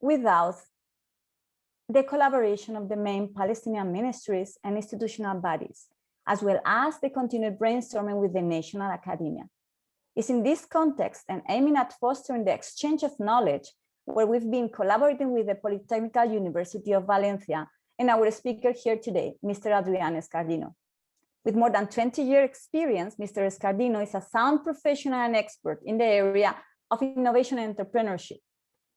without the collaboration of the main Palestinian ministries and institutional bodies, as well as the continued brainstorming with the national academia. It's in this context and aiming at fostering the exchange of knowledge where we've been collaborating with the Politécnica University of Valencia and our speaker here today, Mr. Adrián Escardino. With more than 20-year experience, Mr. Escardino is a sound professional and expert in the area of innovation and entrepreneurship.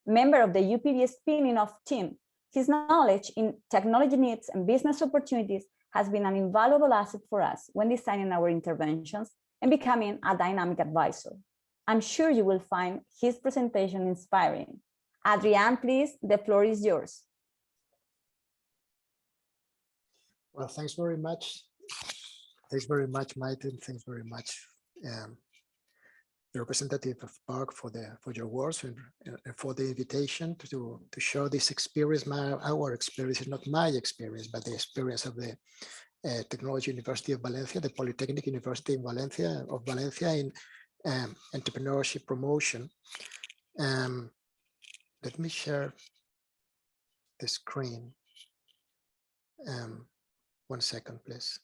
Member of the UPV spinning off team, his knowledge in technology needs and business opportunities has been an invaluable asset for us when designing our interventions and becoming a dynamic advisor. I'm sure you will find his presentation inspiring. Adrián, please, the floor is yours. Well, thanks very much. Thanks very much, Maite, and thanks very much, the representative of PARC for your words and for the invitation to show this experience. Our experience is not my experience, but the experience of the Technology University of Valencia, the Polytechnic University of Valencia in entrepreneurship promotion. Let me share the screen. 1 second, please.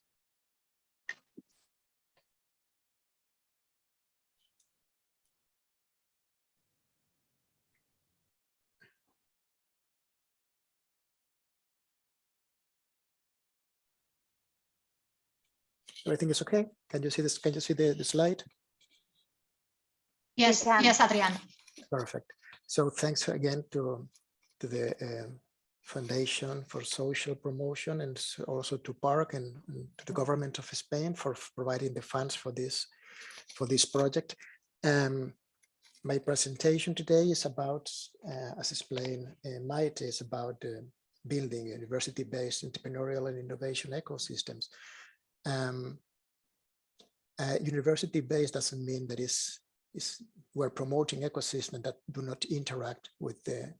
Everything is okay? Can you see this? Can you see the slide? Yes, yes, Adrián. Perfect. So thanks again to the Foundation for Social Promotion and also to PARC and to the government of Spain for providing the funds for this project. My presentation today is about, as explained, Maite, is about building university-based entrepreneurial and innovation ecosystems. University-based doesn't mean that we're promoting ecosystems that do not interact with the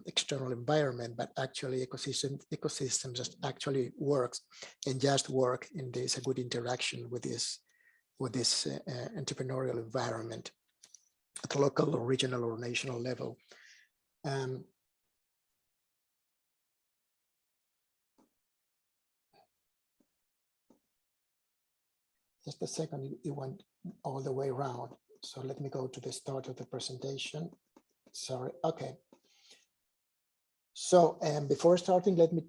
external environment, but actually ecosystems just actually works and just work in this a good interaction with this entrepreneurial environment at a local or regional or national level. Just a second, it went all the way around. So let me go to the start of the presentation. Sorry, okay. So before starting, let me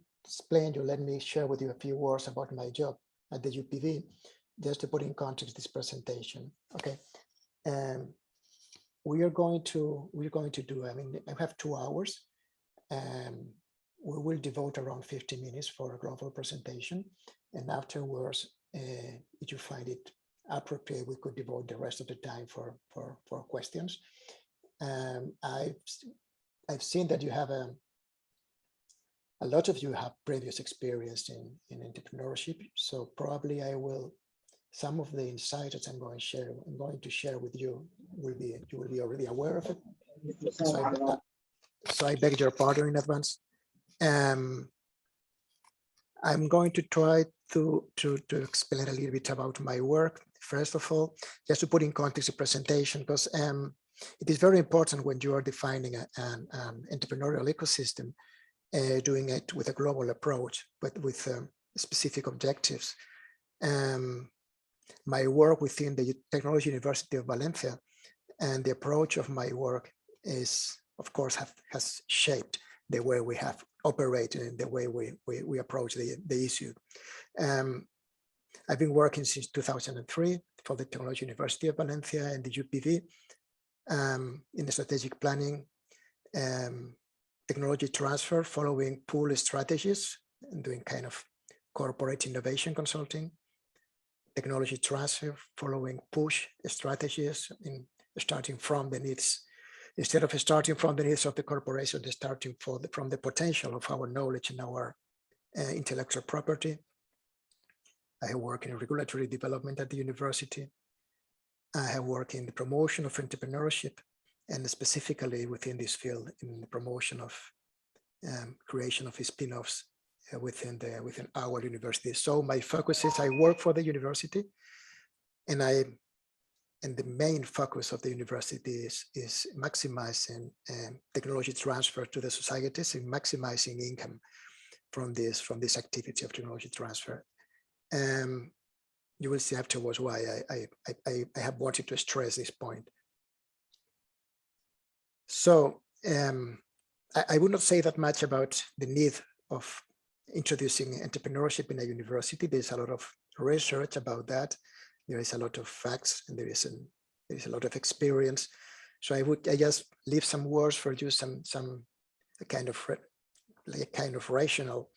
share with you a few words about my job at the UPV, just to put in context this presentation. Okay, we're going to do, I mean, I have 2 hours. We will devote around 50 minutes for a global presentation. And afterwards, if you find it appropriate, we could devote the rest of the time for questions. I've seen that you have a lot of you have previous experience in entrepreneurship, so probably some of the insights that I'm going to share with you you will be already aware of it. So I beg your pardon in advance. I'm going to try to explain a little bit about my work. First of all, just to put in context the presentation, because it is very important when you are defining an entrepreneurial ecosystem, doing it with a global approach, but with specific objectives. My work within the Technology University of Valencia and the approach of my work is, of course, has shaped the way we have operated and the way we approach the issue. I've been working since 2003 for the Technology University of Valencia and the UPV in the strategic planning, technology transfer following pool strategies and doing kind of corporate innovation consulting, technology transfer following push strategies in starting from the needs. Instead of starting from the needs of the corporation, starting from the potential of our knowledge and our intellectual property. I work in regulatory development at the university. I have worked in the promotion of entrepreneurship, and specifically within this field in the promotion of creation of spin-offs within our university. So my focus is I work for the university, and I and the main focus of the university is maximizing technology transfer to the societies and maximizing income from this activity of technology transfer. You will see afterwards why I have wanted to stress this point. So I would not say that much about the need of introducing entrepreneurship in a university. There's a lot of research about that. There is a lot of facts, and there is a lot of experience. So I just leave some words for you, some kind of rational.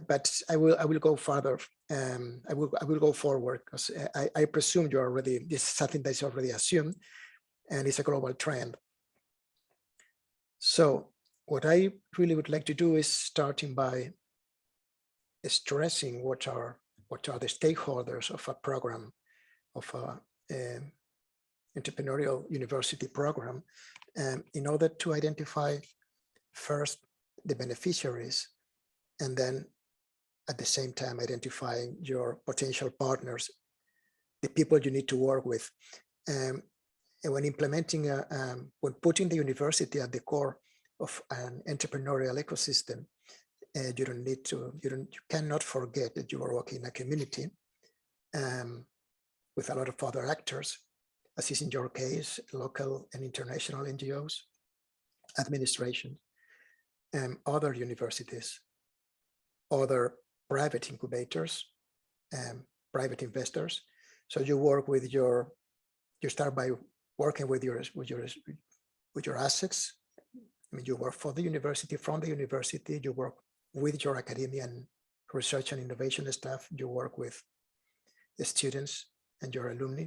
But I will go further. I will go forward, because I presume you already, this is something that's already assumed, and it's a global trend. So what I really would like to do is starting by stressing what are the stakeholders of a program, of a entrepreneurial university program, in order to identify first the beneficiaries, and then at the same time identifying your potential partners, the people you need to work with. And when implementing, when putting the university at the core of an entrepreneurial ecosystem, you cannot forget that you are working in a community with a lot of other actors, as is in your case, local and international NGOs, administration, other universities, other private incubators, private investors. So you work with you start by working with your assets. I mean, you work for the university, from the university, you work with your academia and research and innovation staff, you work with the students and your alumni,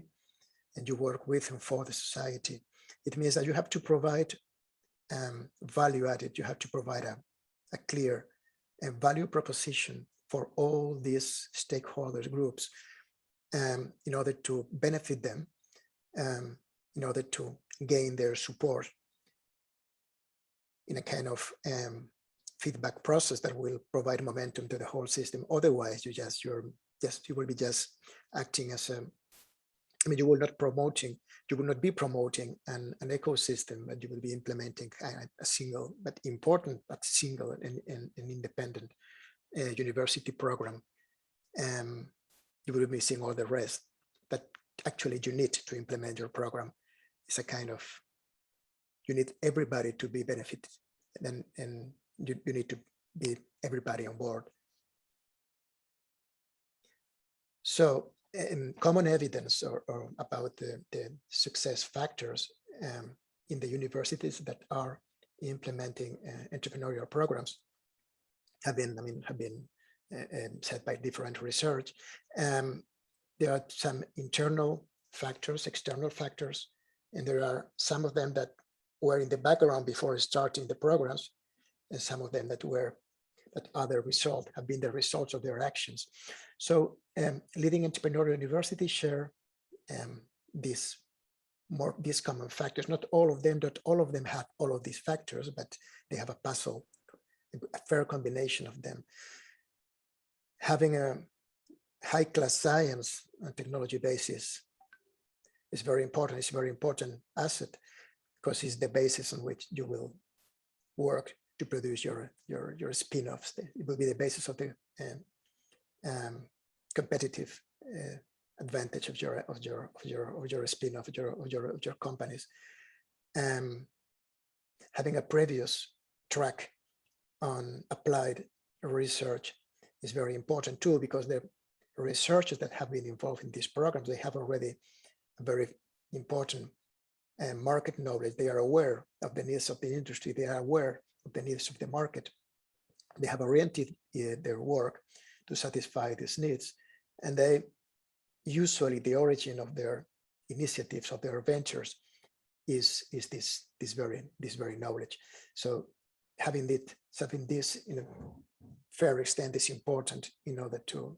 and you work with and for the society. It means that you have to provide value added, you have to provide a clear value proposition for all these stakeholders groups in order to benefit them, in order to gain their support in a kind of feedback process that will provide momentum to the whole system. Otherwise, you will be just acting as a, I mean, you will not be promoting an ecosystem, but you will be implementing a single, but important, but single and independent university program. You will be missing all the rest that actually you need to implement your program. It's a kind of, you need everybody to be benefited, and you need to be everybody on board. So common evidence or about the success factors in the universities that are implementing entrepreneurial programs have been set by different research. There are some internal factors, external factors, and there are some of them that were in the background before starting the programs, and some of them that have been the results of their actions. So leading entrepreneurial universities share these common factors. Not all of them have all of these factors, but they have a puzzle, a fair combination of them. Having a high-class science and technology basis is very important. It's a very important asset, because it's the basis on which you will work to produce your spin-offs. It will be the basis of the competitive advantage of your spin-off, of your companies. Having a previous track on applied research is very important too, because the researchers that have been involved in these programs, they have already a very important market knowledge. They are aware of the needs of the industry. They are aware of the needs of the market. They have oriented their work to satisfy these needs. And they usually, the origin of their initiatives, of their ventures, is this very knowledge. So having this in a fair extent is important in order to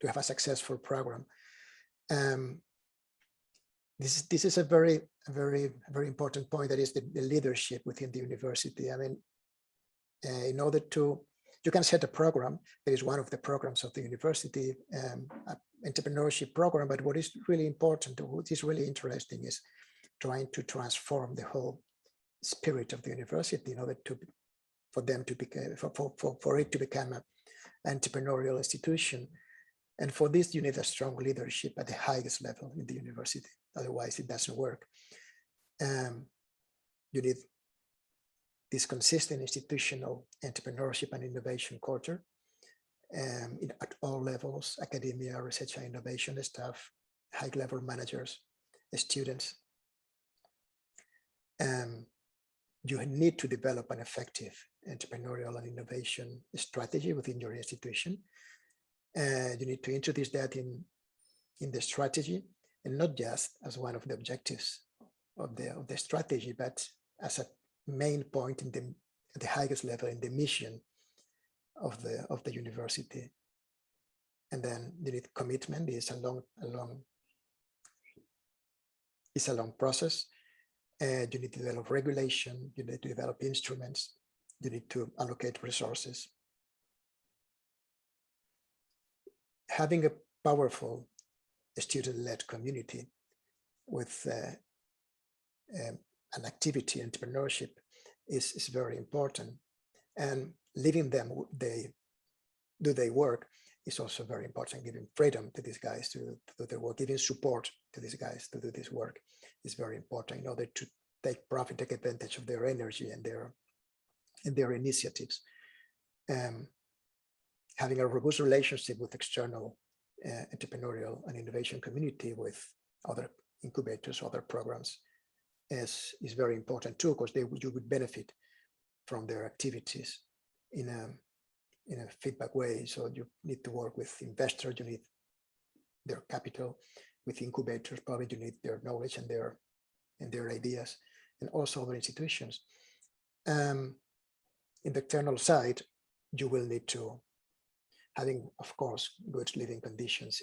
have a successful program. This is a very important point, that is the leadership within the university. I mean, in order to You can set a program. There is one of the programs of the university, entrepreneurship program, but what is really important, what is really interesting is trying to transform the whole spirit of the university in order to, for them to become, for it to become an entrepreneurial institution. And for this, you need a strong leadership at the highest level in the university. Otherwise, it doesn't work. You need this consistent institutional entrepreneurship and innovation culture at all levels: academia, research and innovation staff, high-level managers, students. You need to develop an effective entrepreneurial and innovation strategy within your institution. You need to introduce that in the strategy, and not just as one of the objectives of the strategy, but as a main point in at the highest level in the mission of the university. And then you need commitment. It's a long process. You need to develop regulation. You need to develop instruments. You need to allocate resources. Having a powerful student-led community with an activity, entrepreneurship is very important. And leaving them do their work is also very important. Giving freedom to these guys to do their work, giving support to these guys to do this work is very important in order to take advantage of their energy and their initiatives. Having a robust relationship with external entrepreneurial and innovation community, with other incubators, other programs, is very important too, because you would benefit from their activities in a feedback way. So you need to work with investors, you need their capital. With incubators, probably you need their knowledge and their ideas, and also other institutions. In the external side, you will need to, having, of course, good living conditions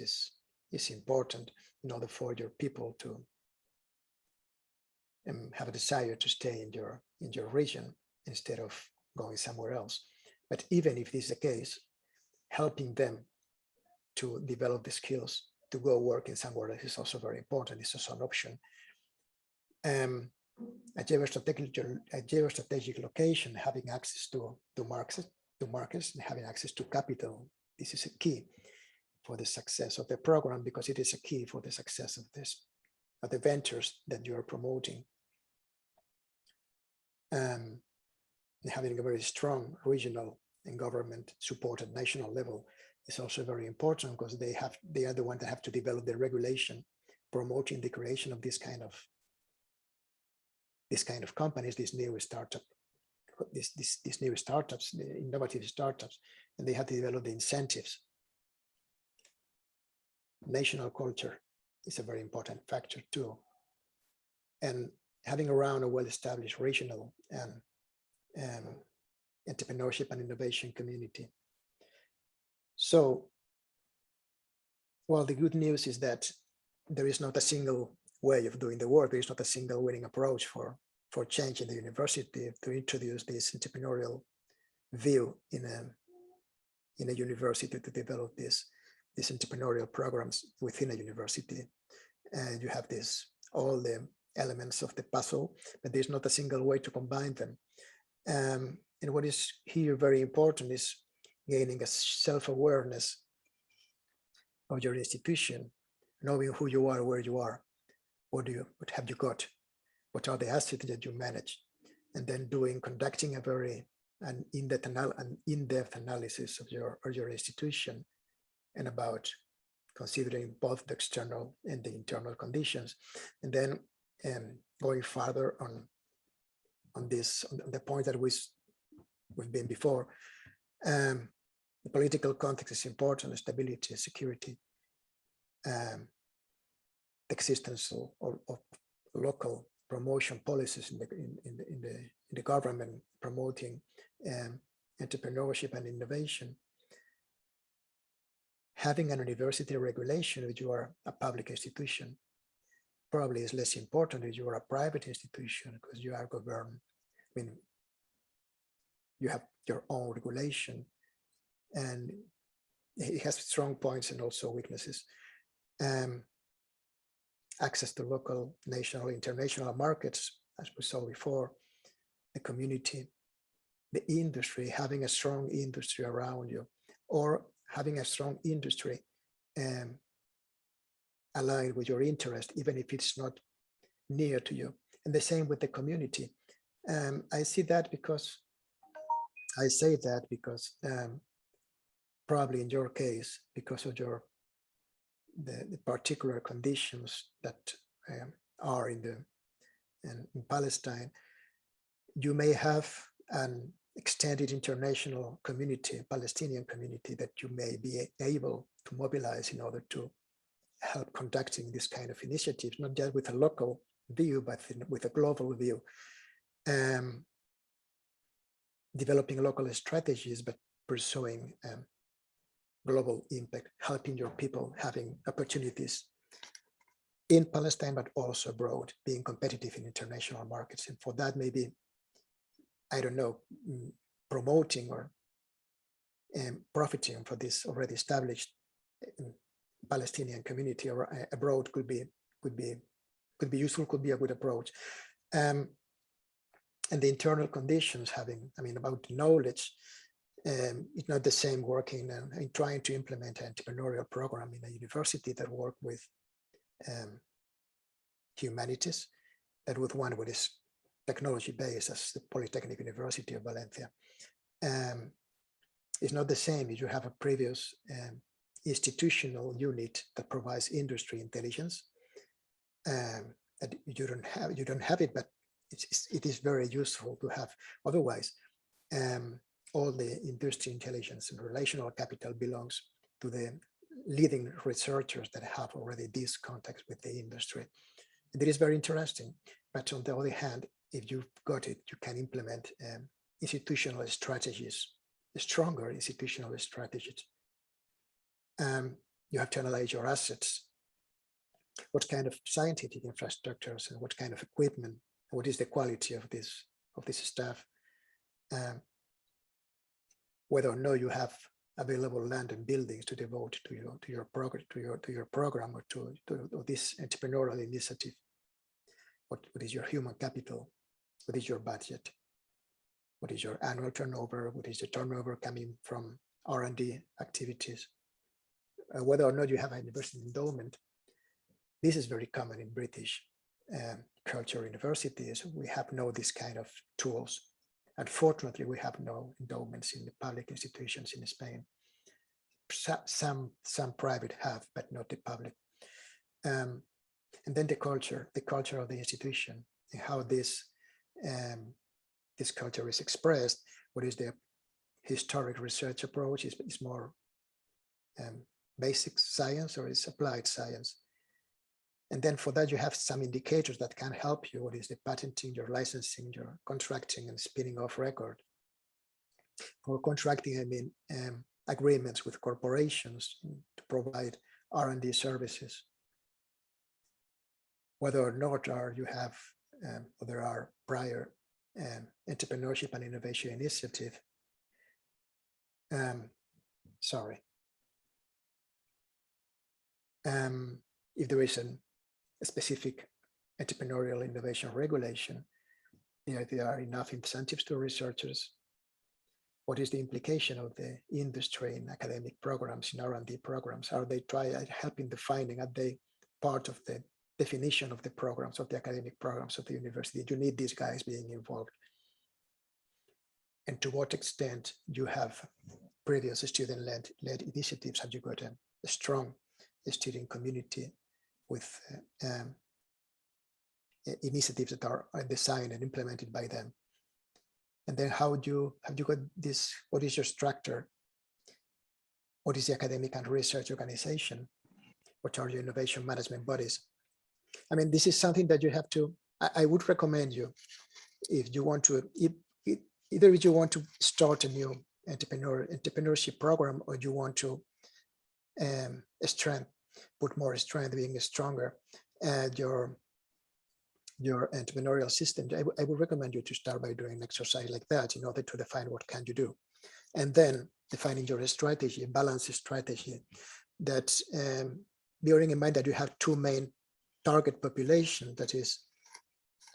is important in order for your people to have a desire to stay in your region instead of going somewhere else. But even if this is the case, helping them to develop the skills to go work in somewhere else is also very important. It's also an option. A geostrategic location, having access to markets and having access to capital, this is a key for the success of the program, because it is a key for the success of the ventures that you are promoting. Having a very strong regional and government support at national level is also very important, because they are the ones that have to develop the regulation promoting the creation of this kind of companies, these new startups, the innovative startups, and they have to develop the incentives. National culture is a very important factor too, and having around a well-established regional and entrepreneurship and innovation community. So, well, the good news is that there is not a single way of doing the work. There is not a single winning approach for change in the university to introduce this entrepreneurial view in a university, to develop these entrepreneurial programs within a university. And you have all the elements of the puzzle, but there's not a single way to combine them. And what is here very important is gaining a self-awareness of your institution, knowing who you are, where you are, what have you got, what are the assets that you manage, and then conducting an in-depth analysis of your institution, and about considering both the external and the internal conditions, and then going further on the point that we've been before. The political context is important: stability, security, the existence of local promotion policies in the government promoting entrepreneurship and innovation. Having an university regulation if you are a public institution probably is less important if you are a private institution, because you are governed. I mean, you have your own regulation, and it has strong points and also weaknesses. Access to local, national, international markets, as we saw before, the community, the industry, having a strong industry around you, or having a strong industry aligned with your interest, even if it's not near to you. And the same with the community. I say that because probably in your case, because of the particular conditions that are in Palestine, you may have an extended international community, Palestinian community, that you may be able to mobilize in order to help conducting this kind of initiatives, not just with a local view, but with a global view. Developing local strategies, but pursuing global impact, helping your people having opportunities in Palestine, but also abroad, being competitive in international markets. And for that, maybe, I don't know, promoting or profiting for this already established Palestinian community or abroad could be useful, could be a good approach. And the internal conditions, about knowledge, it's not the same working and trying to implement an entrepreneurial program in a university that work with humanities, that with one what is technology based as the Polytechnic University of Valencia. It's not the same if you have a previous institutional unit that provides industry intelligence. That you don't have it, but it is very useful to have. Otherwise, all the industry intelligence and relational capital belongs to the leading researchers that have already this contact with the industry. And it is very interesting. But on the other hand, if you've got it, you can implement institutional strategies, stronger institutional strategies. You have to analyze your assets. What kind of scientific infrastructures and what kind of equipment, what is the quality of this stuff, whether or not you have available land and buildings to devote to your program or to this entrepreneurial initiative. What is your human capital? What is your budget? What is your annual turnover? What is the turnover coming from R&D activities? Whether or not you have a university endowment. This is very common in British culture universities. We have no this kind of tools. Unfortunately, we have no endowments in the public institutions in Spain. Some private have, but not the public. And then the culture of the institution, and how this culture is expressed. What is the historic research approach? Is more basic science or is applied science? And then for that, you have some indicators that can help you. What is the patenting, your licensing, your contracting and spinning off record? For contracting, I mean agreements with corporations to provide R&D services. Whether or not you have, or there are prior entrepreneurship and innovation initiative. If there is a specific entrepreneurial innovation regulation, there are enough incentives to researchers. What is the implication of the industry in academic programs, in R&D programs? Are they helping defining? Are they part of the definition of the programs, of the academic programs of the university? You need these guys being involved. And to what extent you have previous student-led initiatives? Have you got a strong student community with initiatives that are designed and implemented by them? And then have you got this? What is your structure? What is the academic and research organization? What are your innovation management bodies? I mean, this is something that you have to, I would recommend you, if you want to, either if you want to start a new entrepreneurship program, or you want to put more strength, being stronger at your entrepreneurial system, I would recommend you to start by doing an exercise like that in order to define what can you do. And then defining your strategy, balance strategy, that bearing in mind that you have two main target population, that is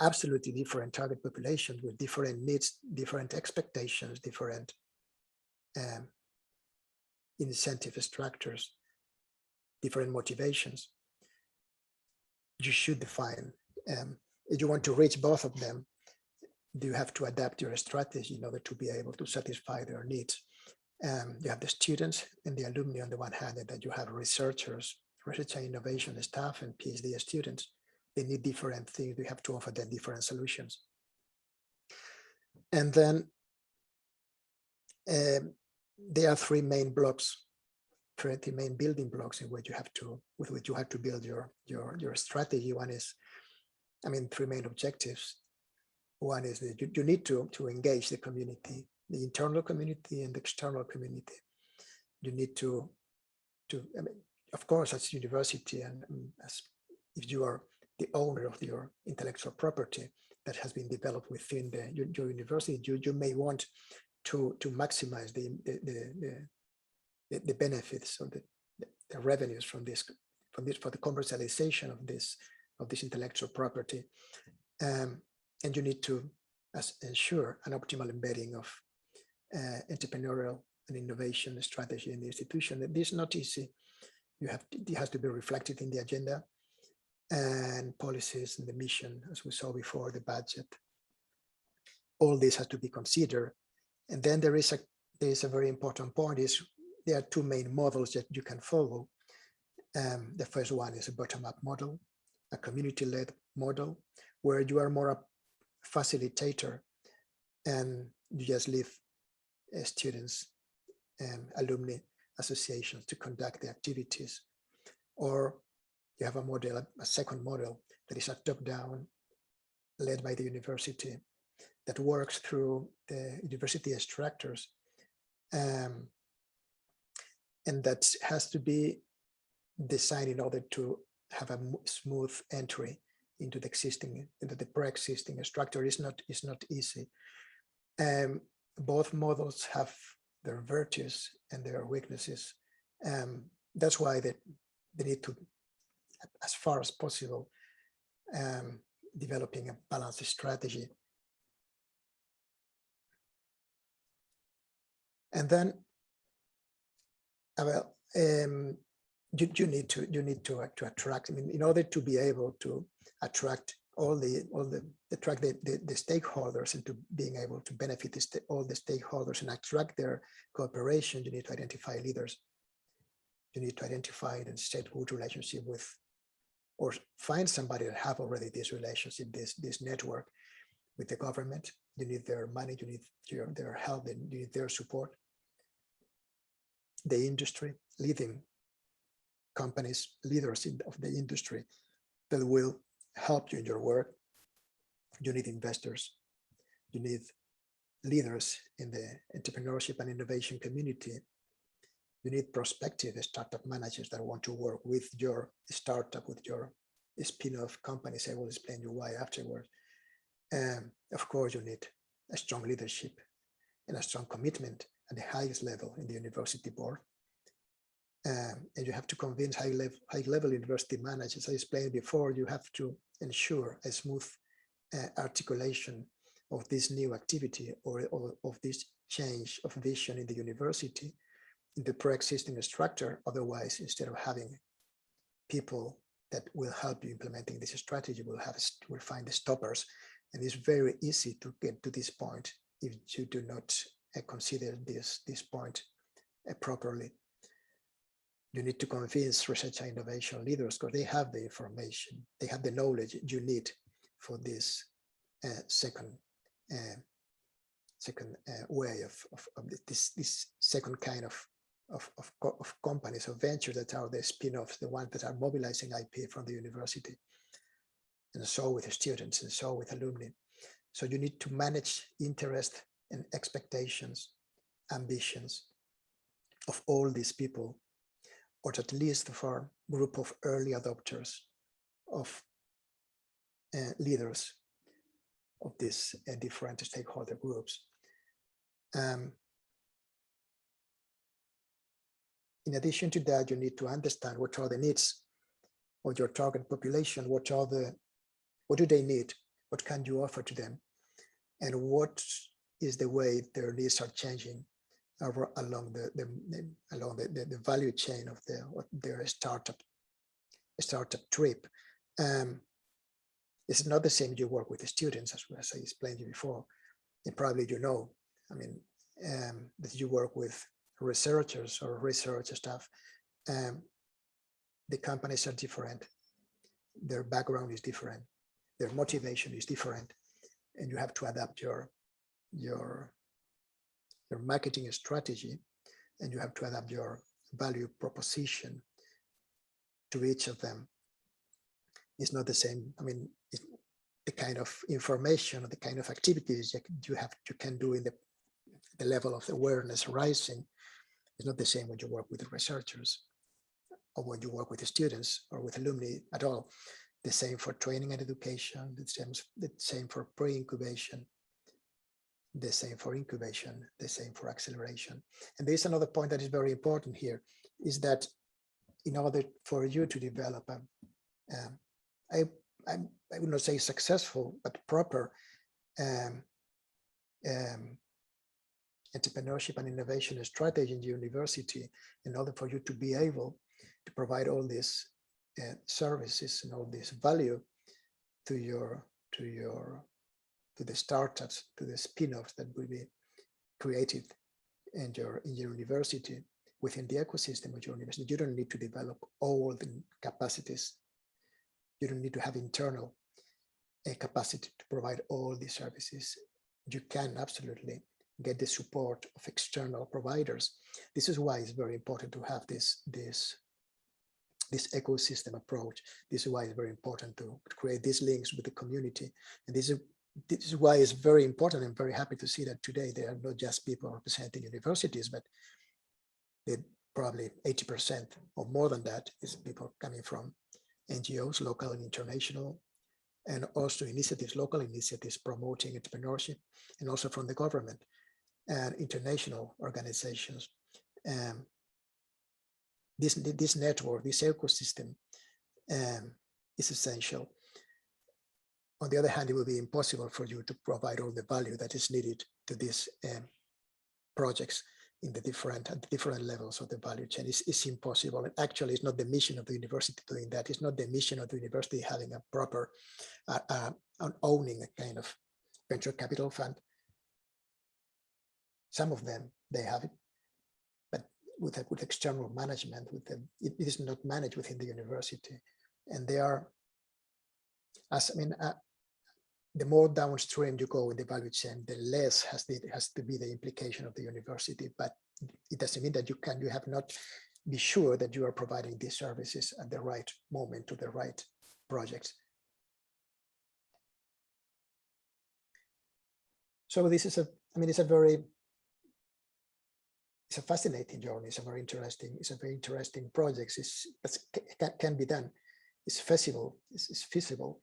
absolutely different target populations with different needs, different expectations, different incentive structures, different motivations. You should define, if you want to reach both of them, you have to adapt your strategy in order to be able to satisfy their needs. You have the students and the alumni on the one hand, and then you have researchers, research and innovation staff and PhD students. They need different things. We have to offer them different solutions. And then there are three main blocks, three main building blocks in which you have to, with which you have to build your strategy. One is, three main objectives. One is that you need to engage the community, the internal community and the external community. You need to of course, as university and as if you are the owner of your intellectual property that has been developed within your university, you may want to maximize the benefits or the revenues from this for the commercialization of this intellectual property, and you need to ensure an optimal embedding of entrepreneurial and innovation strategy in the institution. This is not easy. It has to be reflected in the agenda and policies and the mission, as we saw before, the budget. All this has to be considered. And then there is a very important point, is there are two main models that you can follow. The first one is a bottom-up model, a community-led model, where you are more a facilitator and you just leave students and alumni associations to conduct the activities. Or you have a second model that is a top-down, led by the university, that works through the university structures, and that has to be designed in order to have a smooth entry into the pre-existing structure. Is not easy. Both models have their virtues and their weaknesses. That's why they need to, as far as possible, developing a balanced strategy. And then, you need to attract. In order to be able to attract the stakeholders and to being able to benefit all the stakeholders and attract their cooperation, you need to identify leaders. You need to identify and set good relationship with, or find somebody that have already this relationship, this network with the government. You need their money, you need their help, and you need their support. The industry, leading companies, leaders of the industry that will help you in your work. You need investors. You need leaders in the entrepreneurship and innovation community. You need prospective startup managers that want to work with your startup, with your spin-off companies. I will explain you why afterwards. Of course, you need a strong leadership and a strong commitment at the highest level in the university board. And you have to convince high-level university managers. I explained before, you have to ensure a smooth articulation of this new activity or of this change of vision in the university, in the pre-existing structure. Otherwise, instead of having people that will help you implementing this strategy, will find the stoppers. And it's very easy to get to this point if you do not consider this point properly. You need to convince research and innovation leaders, because they have the information, they have the knowledge you need for this second way of this second kind of companies or ventures that are the spin-offs, the ones that are mobilizing IP from the university, and so with the students, and so with alumni. So you need to manage interest and expectations, ambitions of all these people, or at least for a group of early adopters, of leaders of these different stakeholder groups. In addition to that, you need to understand what are the needs of your target population, what do they need, what can you offer to them, and what is the way their needs are changing along the value chain of their startup trip. It's not the same you work with the students, as I explained to you before. And probably that you work with researchers or research staff. The companies are different. Their background is different. Their motivation is different. And you have to adapt your marketing strategy, and you have to adapt your value proposition to each of them. It's not the same. I mean, the kind of information or the kind of activities you can do in the level of awareness rising is not the same when you work with the researchers or when you work with the students or with alumni at all. The same for training and education, the same for pre-incubation, the same for incubation, the same for acceleration. And there's another point that is very important here, is that in order for you to develop I would not say successful, but proper entrepreneurship and innovation strategy in the university, in order for you to be able to provide all these services and all this value to the startups, to the spin-offs that will be created in your university, within the ecosystem of your university. You don't need to develop all the capacities. You don't need to have internal capacity to provide all these services. You can absolutely get the support of external providers. This is why it's very important to have this ecosystem approach. This is why it's very important to create these links with the community. And this is why it's very important. I'm very happy to see that today there are not just people representing universities, but probably 80% or more than that is people coming from NGOs, local and international, and also local initiatives promoting entrepreneurship, and also from the government and international organizations. This network, this ecosystem is essential. On the other hand, it will be impossible for you to provide all the value that is needed to these projects at the different levels of the value chain. It's impossible. And actually, it's not the mission of the university doing that. It's not the mission of the university having a proper, owning a kind of venture capital fund. Some of them, they have it, but with external management, it is not managed within the university. And they are, the more downstream you go in the value chain, the less has to be the implication of the university. But it doesn't mean that you have not be sure that you are providing these services at the right moment to the right projects. So this is it's a fascinating journey. It's a very interesting project. It can be done. It's feasible. It's feasible.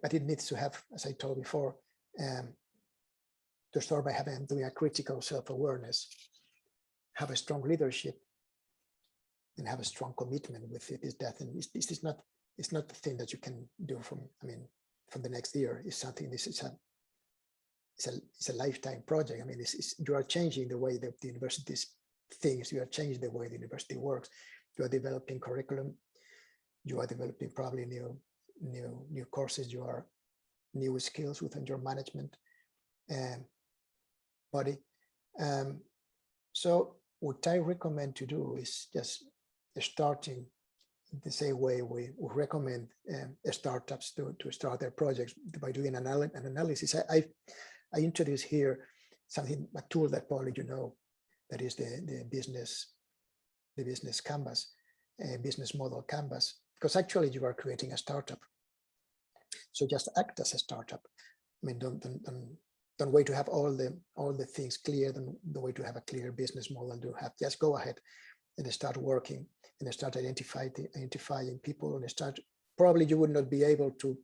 But it needs to have, as I told before, to start by doing a critical self-awareness, have a strong leadership, and have a strong commitment with it. It's not the thing that you can do from the next year. It's something. It's a lifetime project. You are changing the way that the university thinks. You are changing the way the university works. You are developing curriculum. You are developing probably new courses. You are new skills within your management body. So what I recommend to do is just starting the same way we recommend startups to start their projects, by doing an analysis. I introduce here a tool that probably you know, that is the business canvas, business model canvas, because actually you are creating a startup. So just act as a startup. Don't wait to have all the things clear. Don't wait to have a clear business model. Just go ahead and start working and start identifying people, and start. Probably you would not be able to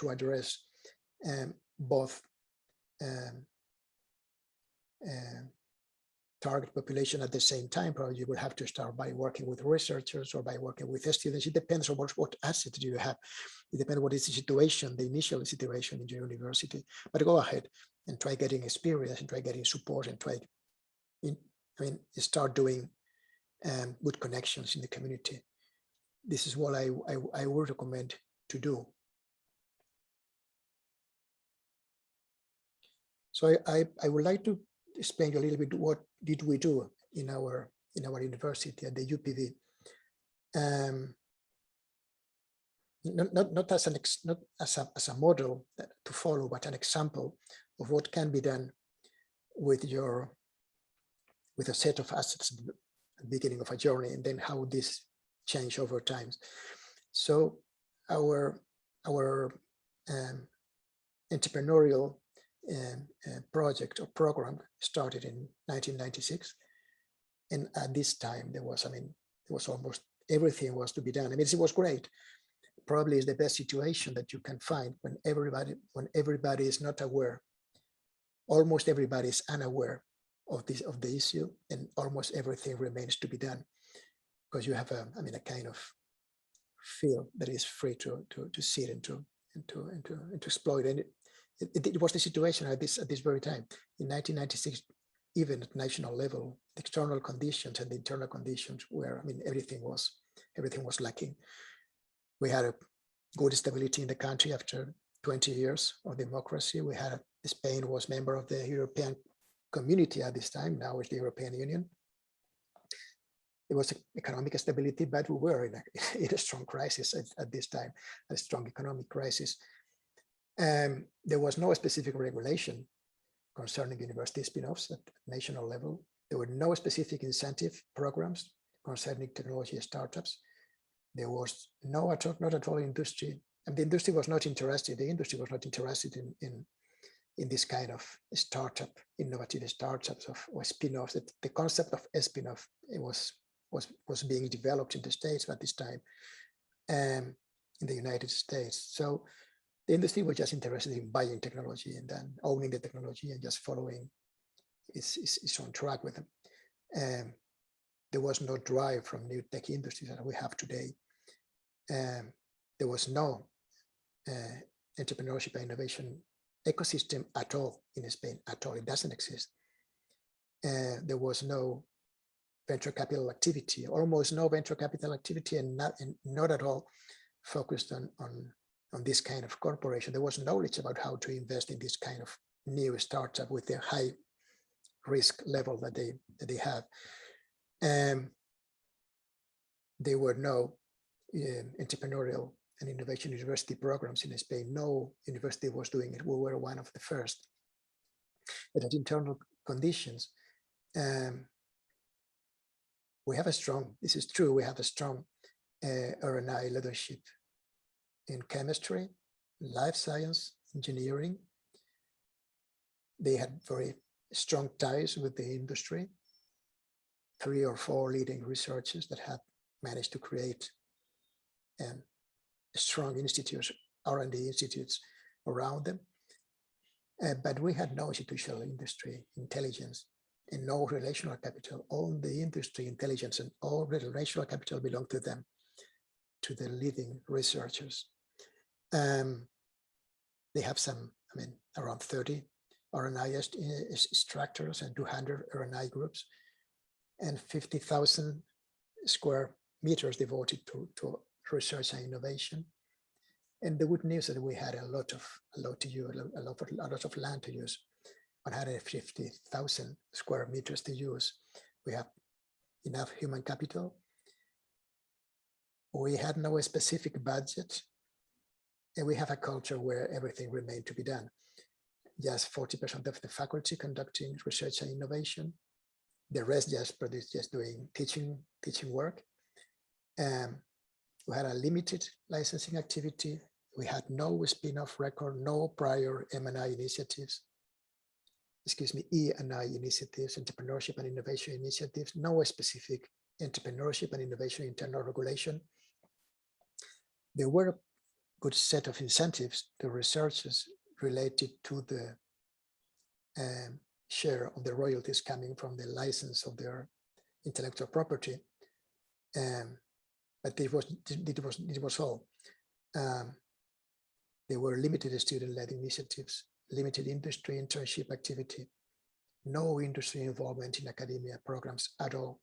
address both target population at the same time. Probably you will have to start by working with researchers or by working with students. It depends on what asset do you have. It depends what is the situation, the initial situation in your university. But go ahead and try getting experience and try getting support and start doing good connections in the community. This is what I would recommend to do. So I would like to explain a little bit what did we do in our university at the UPV. Not as a model to follow, but an example of what can be done with a set of assets at the beginning of a journey, and then how this change over time. So our entrepreneurial project or program started in 1996, and at this time there was almost everything was to be done. It was great. Probably is the best situation that you can find when everybody is not aware. Almost everybody is unaware of the issue, and almost everything remains to be done, because you have a kind of field that is free to sit and to exploit. And it was the situation at this very time in 1996. Even at national level, the external conditions and the internal conditions were, everything was lacking. We had a good stability in the country after 20 years of democracy. We had Spain was member of the European Community at this time. Now it's the European Union. There was economic stability, but we were in a strong crisis at this time, a strong economic crisis. There was no specific regulation concerning university spin-offs at national level. There were no specific incentive programs concerning technology startups. There was not at all industry, and the industry was not interested. The industry was not interested in this kind of startup, innovative startups or spin-offs. The concept of a spin-off was being developed in the States at this time, in the United States. So the industry was just interested in buying technology and then owning the technology and just following is on track with them. There was no drive from new tech industries that we have today. There was no entrepreneurship and innovation ecosystem at all in Spain, at all. It doesn't exist. There was no venture capital activity, almost no venture capital activity, and not at all focused on this kind of corporation. There was knowledge about how to invest in this kind of new startup with the high risk level that they have. There were no entrepreneurial and innovation university programs in Spain. No university was doing it. We were one of the first. But at internal conditions, we have a strong, this is true, we have a strong R&I leadership in chemistry, life science, engineering. They had very strong ties with the industry. 3 or 4 leading researchers that have managed to create strong institutes, R&D institutes around them. But we had no institutional industry intelligence and no relational capital. All the industry intelligence and all the relational capital belonged to them, to the leading researchers. They have some, around 30 R&I structures and 200 R&I groups, and 50,000 square meters devoted to research and innovation. And the good news is that we had a lot of land to use, 150,000 square meters to use. We have enough human capital. We had no specific budget, and we have a culture where everything remained to be done. Just 40% of the faculty conducting research and innovation. The rest just doing teaching work. We had a limited licensing activity. We had no spin-off record, no prior M&I initiatives. E&I initiatives, entrepreneurship and innovation initiatives, no specific entrepreneurship and innovation internal regulation. There were a good set of incentives to researchers related to the share of the royalties coming from the license of their intellectual property. But it was all. There were limited student-led initiatives, limited industry internship activity, no industry involvement in academia programs at all.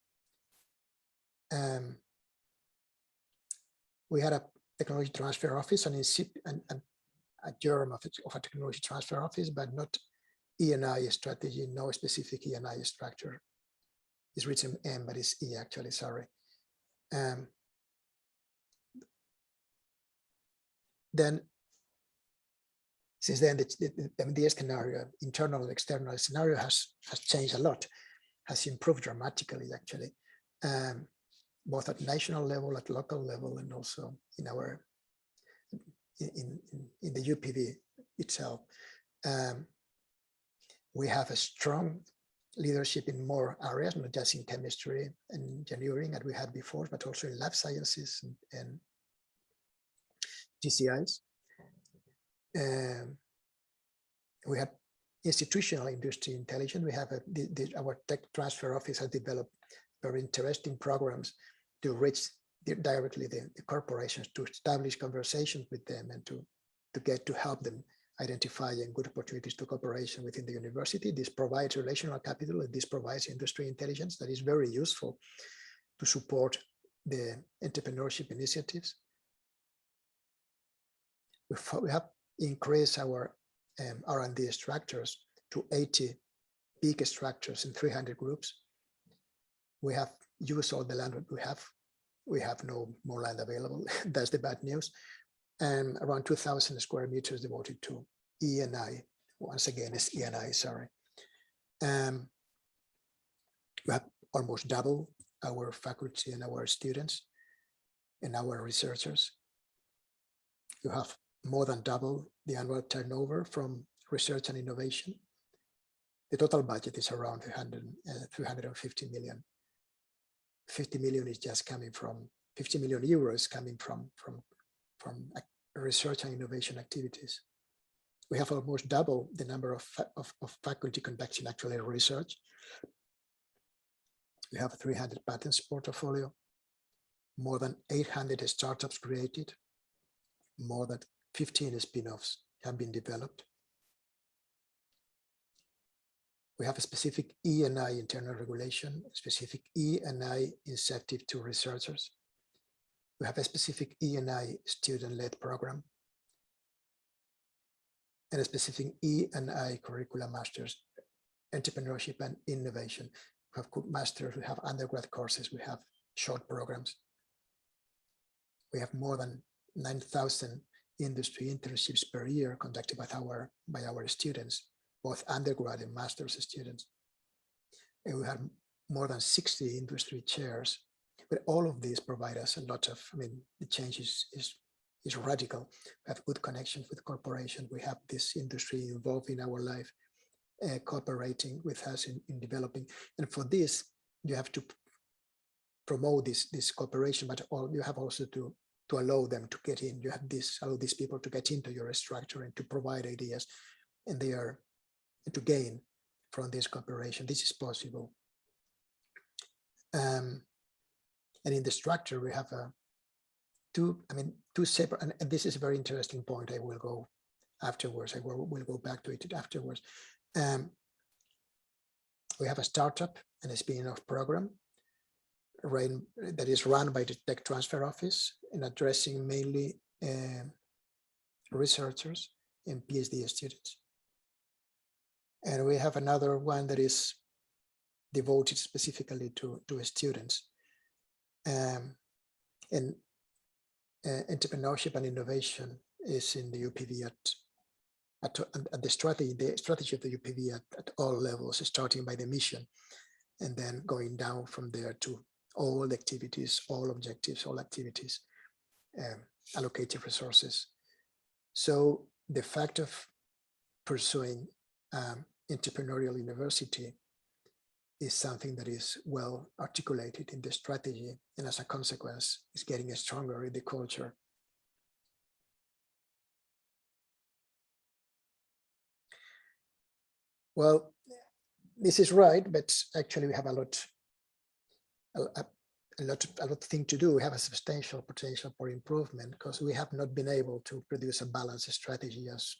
We had a technology transfer office and a germ of a technology transfer office, but not E&I strategy, no specific E&I structure. It's written M, but it's E actually, sorry. Then, since then, the scenario, internal and external scenario has changed a lot, has improved dramatically actually, both at national level, at local level, and also in our in the UPV itself. We have a strong leadership in more areas, not just in chemistry and engineering as we had before, but also in lab sciences and GCIs. We have institutional industry intelligence. We have our tech transfer office has developed very interesting programs to reach directly the corporations, to establish conversations with them and to help them identifying good opportunities to cooperation within the university. This provides relational capital and this provides industry intelligence that is very useful to support the entrepreneurship initiatives. We have increased our R&D structures to 80 big structures in 300 groups. We have used all the land we have. We have no more land available. That's the bad news. And around 2,000 square meters devoted to E&I. Once again, it's E&I, sorry. We have almost double our faculty and our students and our researchers. You have more than double the annual turnover from research and innovation. The total budget is around 350 million. 50 million is just coming from 50 million euros coming from research and innovation activities. We have almost double the number of faculty conducting actually research. We have 300 patents portfolio, more than 800 startups created, more than 15 spin-offs have been developed. We have a specific E&I internal regulation, specific E&I incentive to researchers. We have a specific E&I student-led program and a specific E&I curriculum masters, entrepreneurship and innovation. We have masters, we have undergrad courses, we have short programs. We have more than 9,000 industry internships per year conducted by our students, both undergrad and master's students. And we have more than 60 industry chairs, but all of these provide us a lot of, the change is radical. We have good connections with corporations. We have this industry involved in our life, cooperating with us in developing. And for this, you have to promote this cooperation, but you have also to allow them to get in. You have allow these people to get into your structure and to provide ideas, and they are to gain from this cooperation. This is possible. And in the structure, we have two separate, and this is a very interesting point. I will go afterwards. We'll go back to it afterwards. We have a startup and a spin-off program that is run by the Tech Transfer Office in addressing mainly researchers and PhD students. And we have another one that is devoted specifically to students. And entrepreneurship and innovation is in the UPV at the strategy of the UPV at all levels, starting by the mission and then going down from there to all activities, all objectives, all activities, allocated resources. So the fact of pursuing entrepreneurial university is something that is well articulated in the strategy, and as a consequence is getting stronger in the culture. Well, this is right, but actually we have a lot of thing to do. We have a substantial potential for improvement because we have not been able to produce a balanced strategy as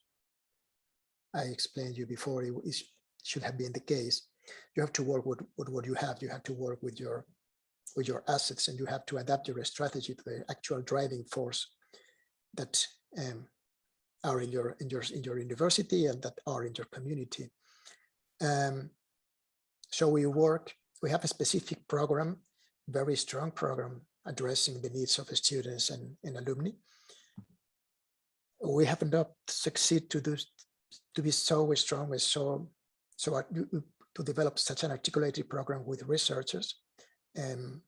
I explained you before. It should have been the case. You have to work with what you have. You have to work with your assets, and you have to adapt your strategy to the actual driving force that are in your university and that are in your community. So we have a specific program, very strong program addressing the needs of students and alumni. We have not succeeded to be so strong as to develop such an articulated program with researchers and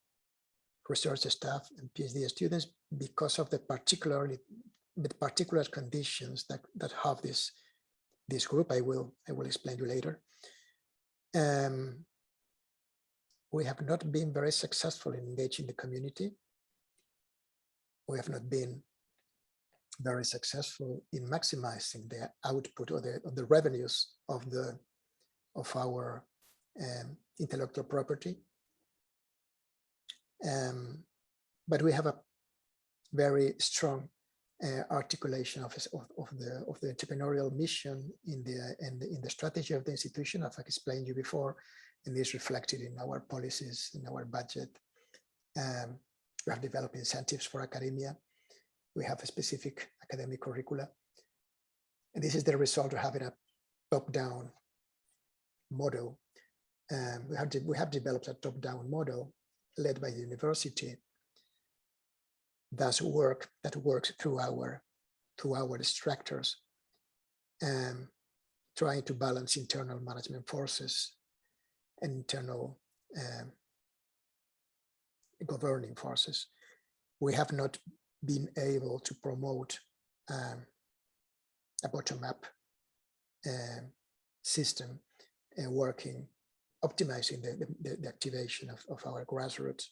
research staff and PhD students because of the particular conditions that have this group. I will explain you later. We have not been very successful in engaging the community. We have not been very successful in maximizing the output or the revenues of our intellectual property. But we have a very strong articulation of the entrepreneurial mission in the strategy of the institution, as I explained you before, and is reflected in our policies, in our budget. We have developed incentives for academia. We have a specific academic curricula. And this is the result of having a top-down model. We have developed a top-down model led by the university that works through our structures, trying to balance internal management forces and internal governing forces. We have not been able to promote a bottom-up system working, optimizing the activation of our grassroots,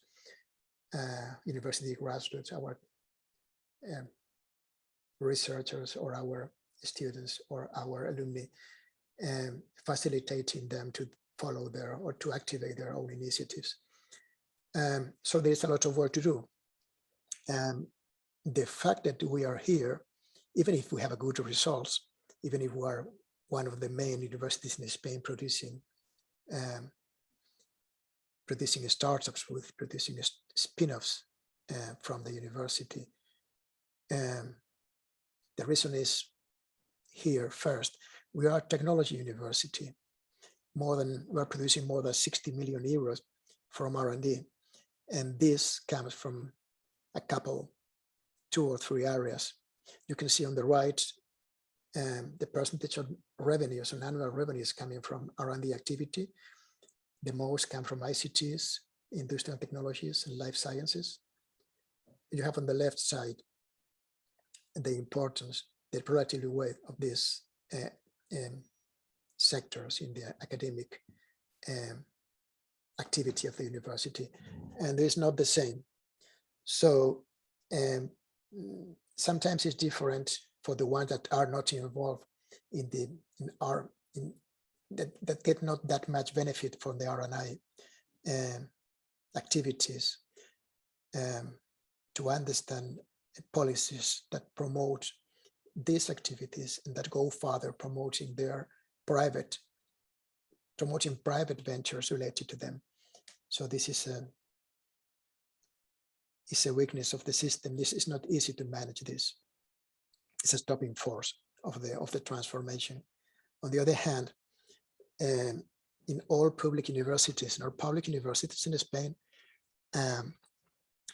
university grassroots, our researchers or our students or our alumni, facilitating them to follow or to activate their own initiatives. So there's a lot of work to do. The fact that we are here, even if we have a good results, even if we are one of the main universities in Spain producing startups with producing spin-offs from the university. The reason is here first, we are a technology university. We're producing more than 60 million euros from R&D. And this comes from a couple, 2 or 3 areas. You can see on the right, the percentage of revenues and annual revenues coming from R&D activity. The most come from ICTs, industrial technologies, and life sciences. You have on the left side the importance, the relative weight of these sectors in the academic activity of the university, and it's not the same. So sometimes it's different for the ones that are not involved that get not that much benefit from the R&I activities, to understand policies that promote these activities and that go further, promoting private ventures related to them. So this is a weakness of the system. This is not easy to manage this. It's a stopping force of the transformation. On the other hand, in all public universities in Spain,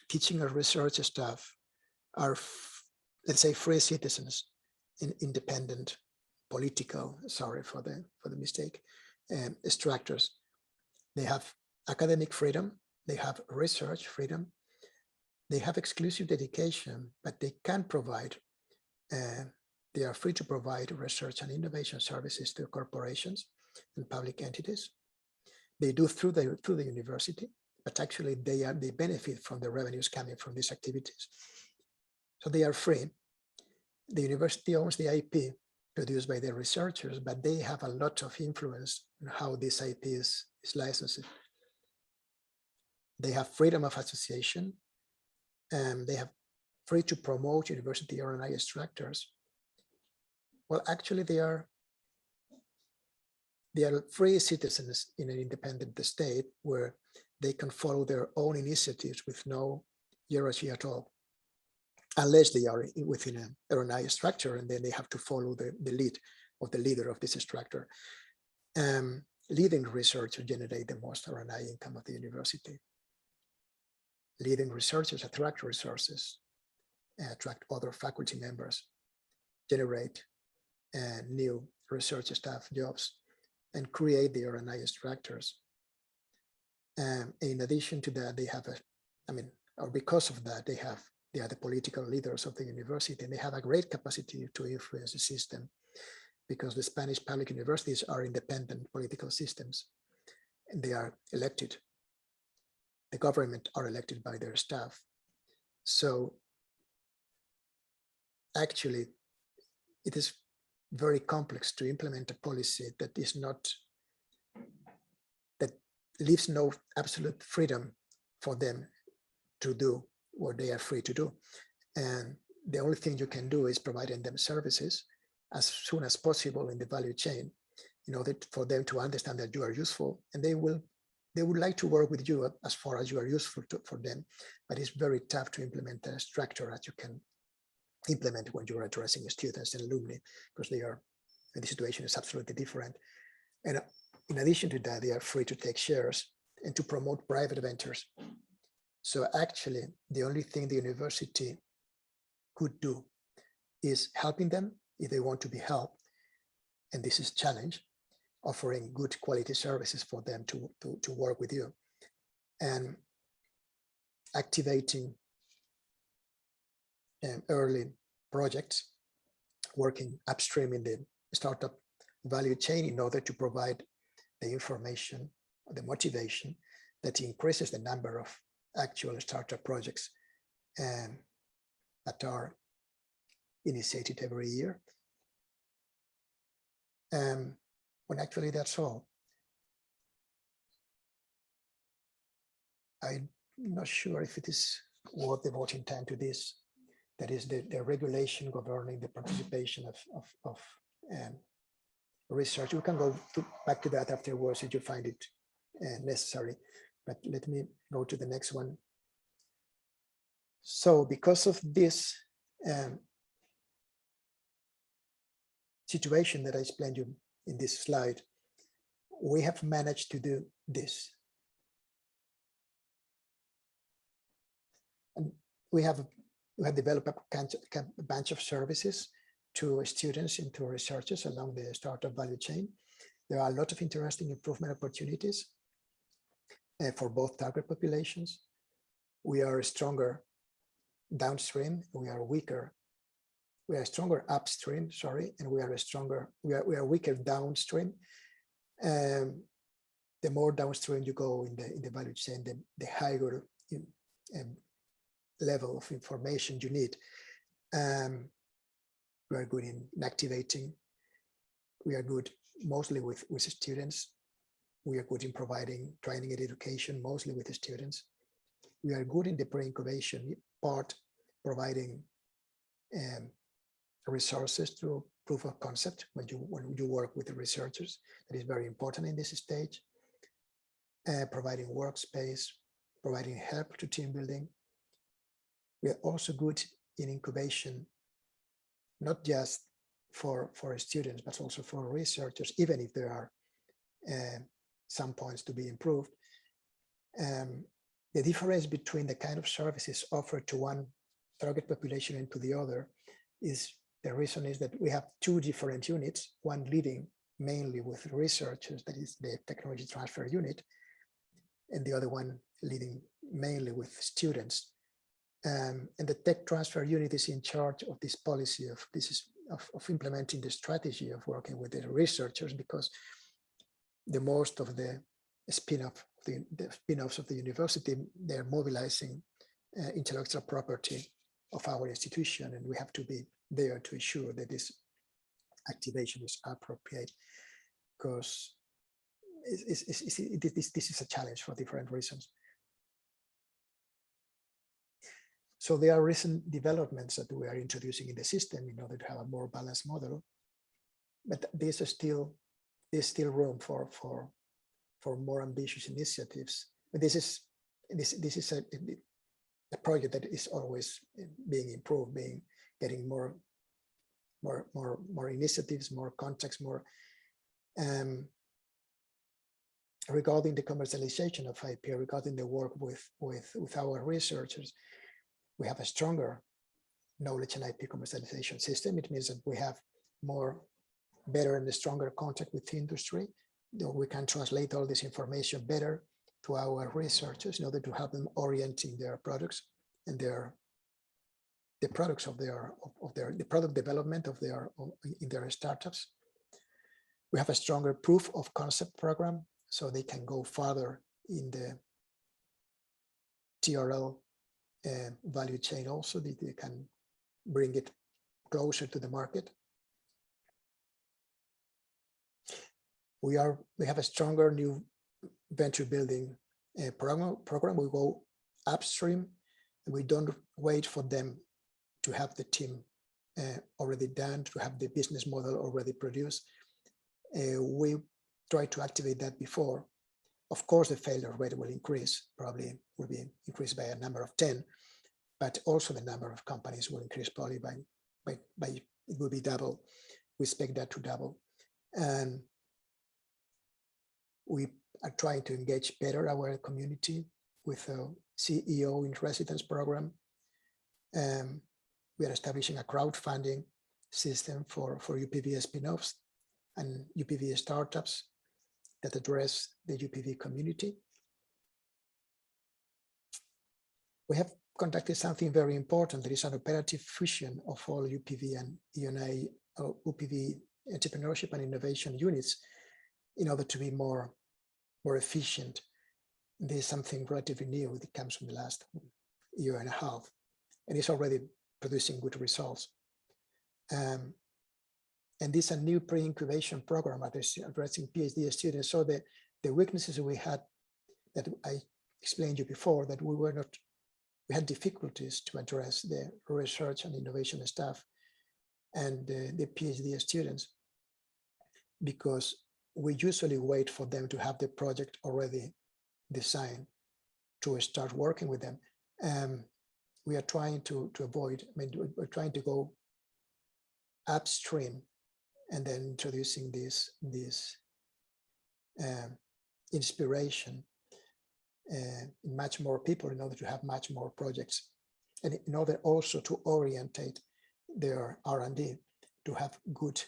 teaching and research staff are, let's say, free citizens, independent, political, sorry for the mistake, structures. They have academic freedom, they have research freedom, they have exclusive dedication, but they can provide, they are free to provide research and innovation services to corporations and public entities. They do through the university, but actually they benefit from the revenues coming from these activities. So they are free. The university owns the IP produced by the researchers, but they have a lot of influence on how this IP is licensed. They have freedom of association, and they have free to promote university R&I structures. Well, actually, they are free citizens in an independent state where they can follow their own initiatives with no hierarchy at all, unless they are within an R&I structure, and then they have to follow the lead of the leader of this structure. Leading researchers generate the most R&I income of the university. Leading researchers attract resources, attract other faculty members, generate new research staff jobs, and create the R&I structures. In addition to that, they have or because of that, they are the political leaders of the university, and they have a great capacity to influence the system, because the Spanish public universities are independent political systems, and they are elected. The government are elected by their staff. So actually, it is very complex to implement a policy that is not, that leaves no absolute freedom for them to do what they are free to do. And the only thing you can do is providing them services as soon as possible in the value chain, in order for them to understand that you are useful, and they would like to work with you as far as you are useful for them. But it's very tough to implement a structure that you can implement when you are addressing students and alumni, because the situation is absolutely different. And in addition to that, they are free to take shares and to promote private ventures. So actually, the only thing the university could do is helping them if they want to be helped. And this is a challenge, offering good quality services for them to work with you, and activating early projects, working upstream in the startup value chain in order to provide the information, the motivation that increases the number of actual startup projects that are initiated every year. When actually that's all. I'm not sure if it is worth devoting time to this. That is the regulation governing the participation of research. We can go back to that afterwards if you find it necessary, but let me go to the next one. So because of this situation that I explained you in this slide, we have managed to do this. And we have developed a bunch of services to students and to researchers along the startup value chain. There are a lot of interesting improvement opportunities for both target populations. We are stronger downstream, we are weaker. We are stronger upstream, sorry, and we are weaker downstream. The more downstream you go in the value chain, the higher level of information you need. We are good in activating. We are good mostly with students. We are good in providing training and education, mostly with the students. We are good in the pre-incubation part, providing resources through proof of concept when you work with the researchers. That is very important in this stage. Providing workspace, providing help to team building. We are also good in incubation, not just for students, but also for researchers, even if there are some points to be improved. The difference between the kind of services offered to one target population and to the other is, the reason is that we have two different units, one leading mainly with researchers, that is the technology transfer unit, and the other one leading mainly with students. And the tech transfer unit is in charge of this policy of implementing the strategy of working with the researchers, because the most of the spin-offs of the university, they're mobilizing intellectual property of our institution, and we have to be there to ensure that this activation is appropriate, because this is a challenge for different reasons. So there are recent developments that we are introducing in the system in order to have a more balanced model, but there's still room for more ambitious initiatives. But this is a project that is always being improved, getting more initiatives, more contacts, more. Regarding the commercialization of IP, regarding the work with our researchers, we have a stronger knowledge and IP commercialization system. It means that we have better and stronger contact with the industry. We can translate all this information better to our researchers in order to help them orienting their products and the products of the product development in their startups. We have a stronger proof of concept program, so they can go further in the TRL value chain. Also, they can bring it closer to the market. We have a stronger new venture building program. We go upstream, and we don't wait for them to have the team already done, to have the business model already produced. We try to activate that before. Of course, the failure rate will increase, probably will be increased by a number of 10, but also the number of companies will increase probably by it will be double. We expect that to double. And we are trying to engage better our community with a CEO in residence program. We are establishing a crowdfunding system for UPV spin-offs and UPV startups that address the UPV community. We have conducted something very important. There is an operative fusion of all UPV and ENI, UPV entrepreneurship and innovation units in order to be more efficient. There's something relatively new that comes from the last year and a half, and it's already producing good results. And this is a new pre-incubation program addressing PhD students. So the weaknesses we had that I explained you before, that we had difficulties to address the research and innovation staff and the PhD students, because we usually wait for them to have the project already designed to start working with them. We are trying to avoid, we're trying to go upstream and then introducing this inspiration in much more people in order to have much more projects, and in order also to orientate their R&D to have good,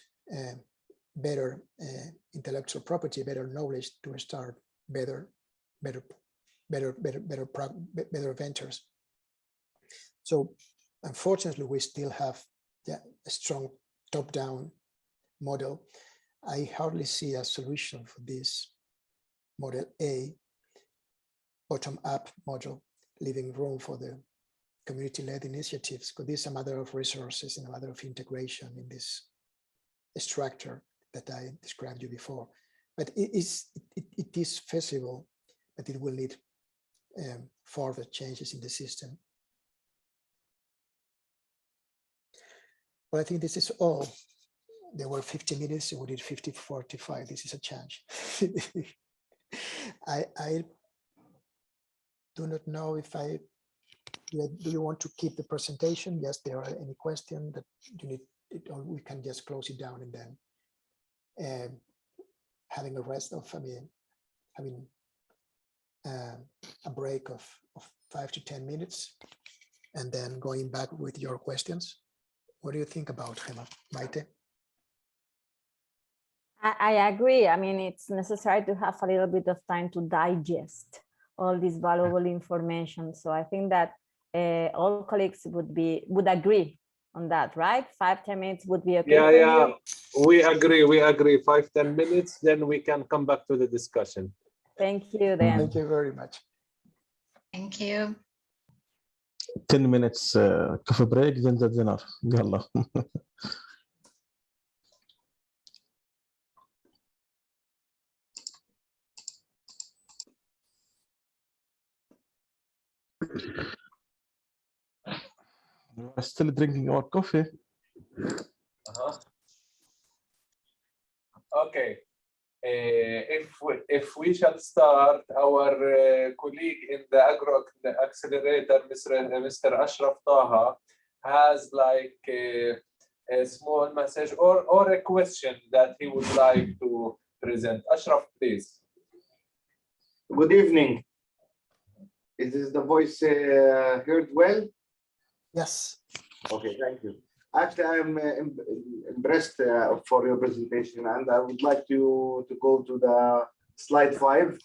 better intellectual property, better knowledge to start better ventures. So unfortunately, we still have a strong top-down model. I hardly see a solution for this model A, bottom-up model, leaving room for the community-led initiatives, because there's a matter of resources and a matter of integration in this structure that I described you before. But it is feasible, but it will need further changes in the system. Well, I think this is all. There were 50 minutes, we did 45. This is a change. I do not know if do you want to keep the presentation? Yes, there are any questions that you need, we can just close it down and then having a rest of, having a break of 5 to 10 minutes and then going back with your questions. What do you think about Gemma? Maite? I agree. I mean, it's necessary to have a little bit of time to digest all this valuable information. So I think that all colleagues would agree on that, right? 5-10 minutes would be okay. Yeah. We agree. 5-10 minutes, then we can come back to the discussion. Thank you then. Thank you very much. Thank you. 10 minutes coffee break, then the dinner. Yalla. We're still drinking our coffee. Okay. If we shall start, our colleague in the agro accelerator, Mr. Ashraf Taha, has like a small message or a question that he would like to present. Ashraf, please. Good evening. Is the voice heard well? Yes. Okay, thank you. Actually, I'm impressed for your presentation, and I would like to go to the slide 5.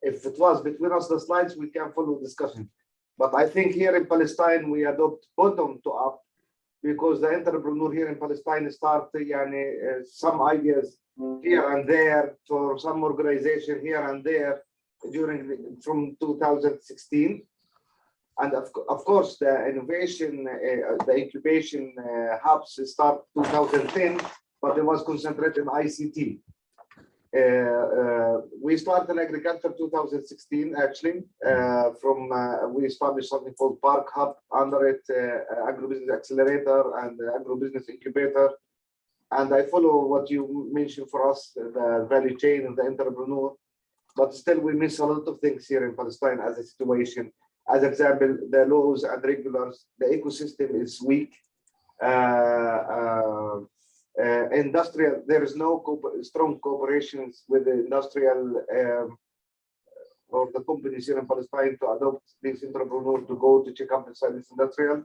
If it was between us, the slides, we can follow discussion. But I think here in Palestine, we adopt bottom to up, because the entrepreneur here in Palestine start some ideas here and there for some organization here and there from 2016. And of course, the innovation, the incubation hubs start 2010, but it was concentrated in ICT. We started in agriculture 2016, actually. We established something called Park Hub, under it, Agribusiness Accelerator and Agribusiness Incubator. And I follow what you mentioned for us, the value chain and the entrepreneur. But still, we miss a lot of things here in Palestine as a situation. As example, the laws and regulars, the ecosystem is weak. Industrial, there is no strong cooperations with the industrial or the companies here in Palestine to adopt these entrepreneurs to go to check up inside this industrial.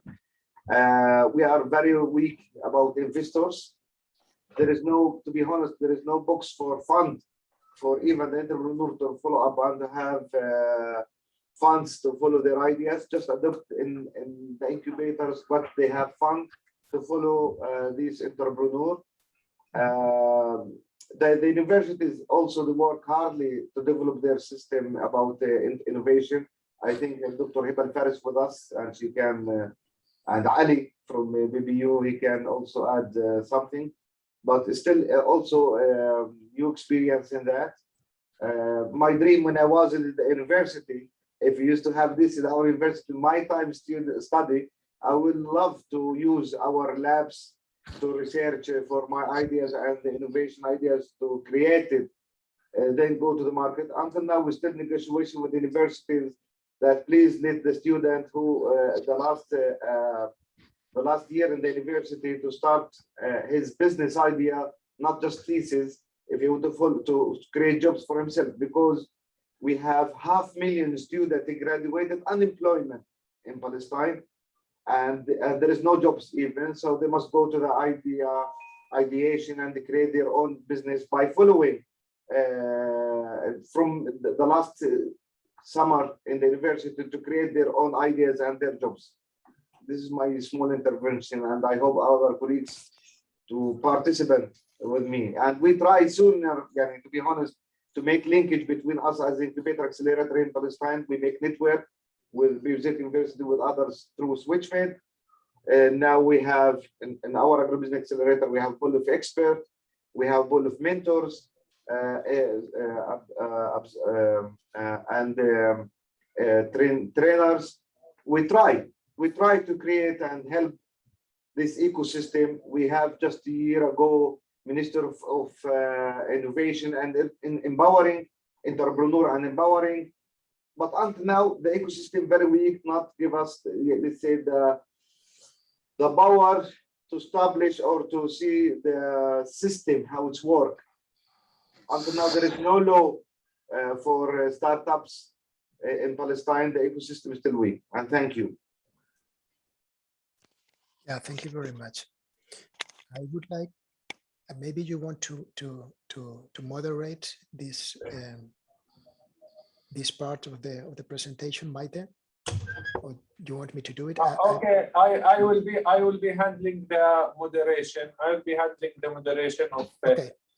We are very weak about investors. There is no, to be honest, there is no box for fund for even the entrepreneur to follow up and have funds to follow their ideas. Just adopt in the incubators, but they have fund to follow these entrepreneurs. The universities also they work hardly to develop their system about innovation. I think Dr. Hiba Faris with us, and she can, and Ali from BBU, he can also add something. But still, also new experience in that. My dream when I was in the university, if we used to have this in our university, my time study, I would love to use our labs to research for my ideas and the innovation ideas to create it, then go to the market. Until now, we're still negotiation with the universities that please let the student who the last year in the university to start his business idea, not just thesis, if he would to create jobs for himself, because we have 500,000 students graduated unemployment in Palestine, and there is no jobs even, so they must go to the ideation and they create their own business by following from the last summer in the university to create their own ideas and their jobs. This is my small intervention, and I hope our colleagues to participate with me. And we try sooner, to be honest, to make linkage between us as incubator accelerator in Palestine. We make network with Music University, with others through Switchmate. And now we have in our agribusiness accelerator, we have pool of experts, we have pool of mentors, and trainers. We try to create and help this ecosystem. We have just a year ago Minister of Innovation and empowering entrepreneur and empowering, but until now the ecosystem very weak, not give us, let's say, the power to establish or to see the system how it's work. Until now there is no law for startups in Palestine. The ecosystem is still weak. And thank you. Yeah, thank you very much. I would like, maybe you want to moderate this this part of the presentation, Maite, or do you want me to do it? Okay, I will be handling the moderation. I will be handling the moderation of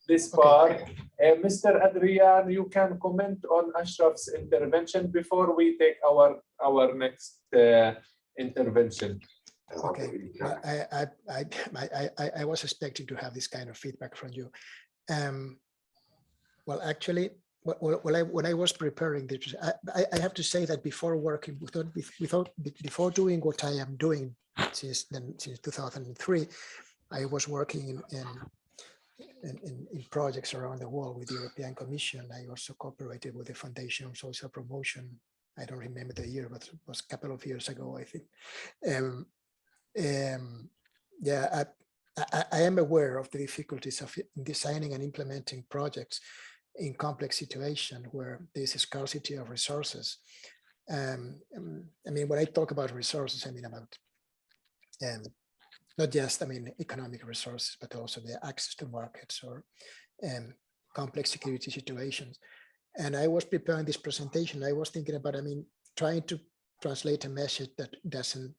this part. Mr. Adrian, you can comment on Ashraf's intervention before we take our next intervention. Okay, well, I was expecting to have this kind of feedback from you. Well, actually, when I was preparing this, I have to say that before working, before doing what I am doing since 2003, I was working in projects around the world with the European Commission. I also cooperated with the Foundation on Social Promotion. I don't remember the year, but it was a couple of years ago, I think. Yeah, I am aware of the difficulties of designing and implementing projects in complex situations where there's a scarcity of resources. I mean, when I talk about resources, I mean about not just, economic resources, but also the access to markets or complex security situations. And I was preparing this presentation. I was thinking about, trying to translate a message that doesn't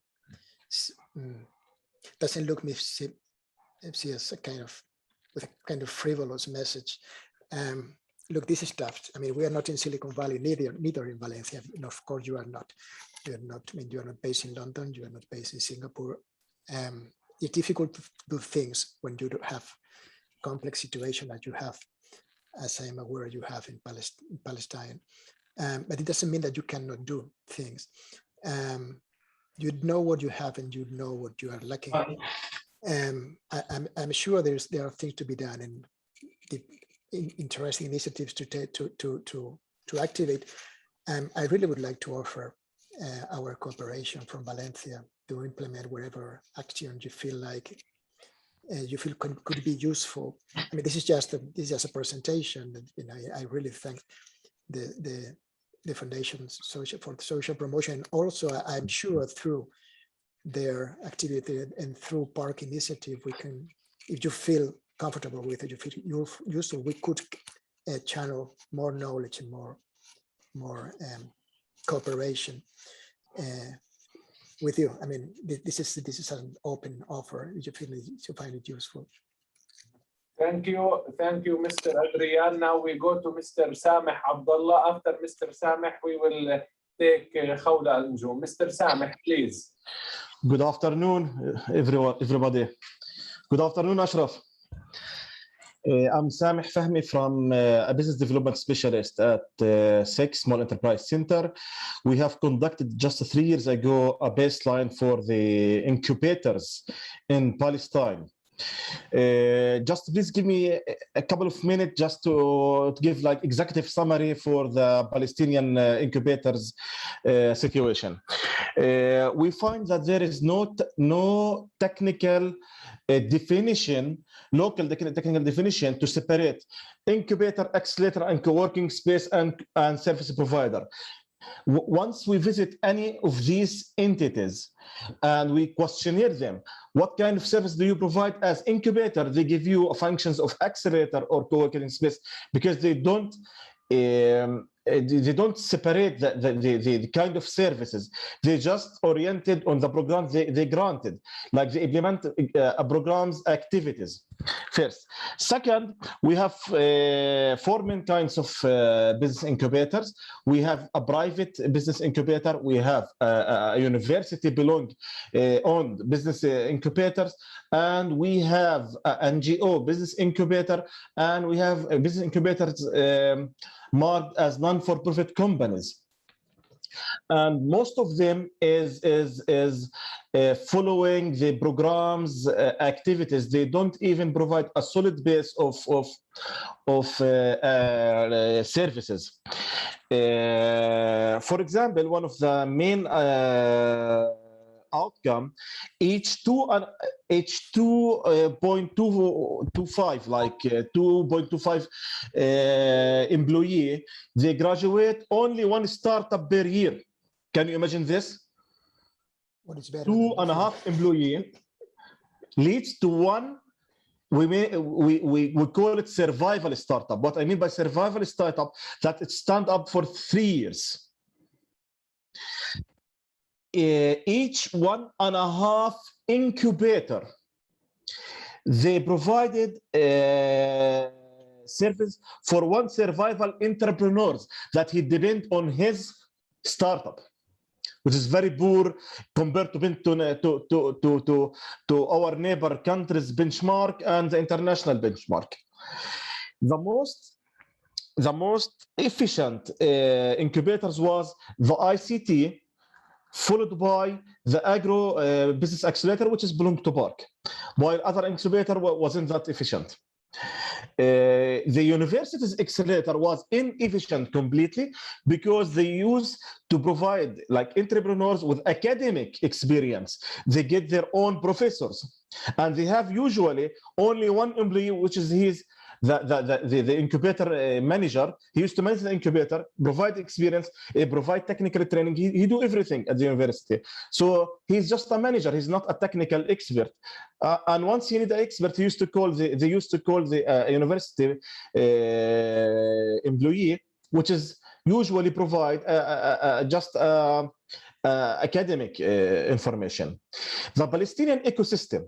look me see as a kind of frivolous message. Look, this is tough. We are not in Silicon Valley, neither in Valencia. And of course, you are not. You're not. You are not based in London. You are not based in Singapore. It's difficult to do things when you don't have complex situation that you have, as I am aware you have in Palestine. But it doesn't mean that you cannot do things. You know what you have and you know what you are lacking. I'm sure there are things to be done and interesting initiatives to activate. I really would like to offer our cooperation from Valencia to implement whatever action you feel like could be useful. This is just a presentation. I really thank the Foundation for Social Promotion. Also, I'm sure through their activity and through Park Initiative, we can, if you feel comfortable with it, you feel useful, we could channel more knowledge and more cooperation with you. This is an open offer. You find it useful. Thank you, Mr. Adrian. Now we go to Mr. Sameh Abdullah. After Mr. Sameh, we will take Khawla Al-Njoum. Mr. Sameh, please. Good afternoon, everybody. Good afternoon, Ashraf. I'm Sameh Fahmi from a business development specialist at SEC Small Enterprise Center. We have conducted just 3 years ago a baseline for the incubators in Palestine. Just please give me a couple of minutes just to give like executive summary for the Palestinian incubators situation. We find that there is no technical definition, local technical definition to separate incubator, accelerator, and co-working space and service provider. Once we visit any of these entities and we questionnaire them, what kind of service do you provide as incubator? They give you functions of accelerator or co-working space because they don't separate the kind of services. They just oriented on the programs they granted, like they implement programs activities. First. Second, we have 4 main kinds of business incubators. We have a private business incubator. We have a university owned business incubators, and we have an NGO business incubator, and we have business incubators marked as non-for-profit companies. And most of them is following the programs activities. They don't even provide a solid base of services. For example, one of the main outcome, each 2.25, like 2.25 employee, they graduate only 1 startup per year. Can you imagine this? What is better? 2.5 employee leads to one. We call it survival startup. What I mean by survival startup, that it stand up for 3 years. Each 1.5 incubator, they provided service for one survival entrepreneurs that he depend on his startup, which is very poor compared to our neighbor countries' benchmark and the international benchmark. The most the most efficient incubators was the ICT, followed by the agro business accelerator, which is belonged to Park, while other incubator wasn't that efficient. The university's accelerator was inefficient completely because they used to provide like entrepreneurs with academic experience. They get their own professors, and they have usually only one employee, which is the incubator manager. He used to manage the incubator, provide experience, provide technical training. He do everything at the university. So he's just a manager. He's not a technical expert. And once you need an expert, they used to call the university employee, which is usually provide just academic information. The Palestinian ecosystem.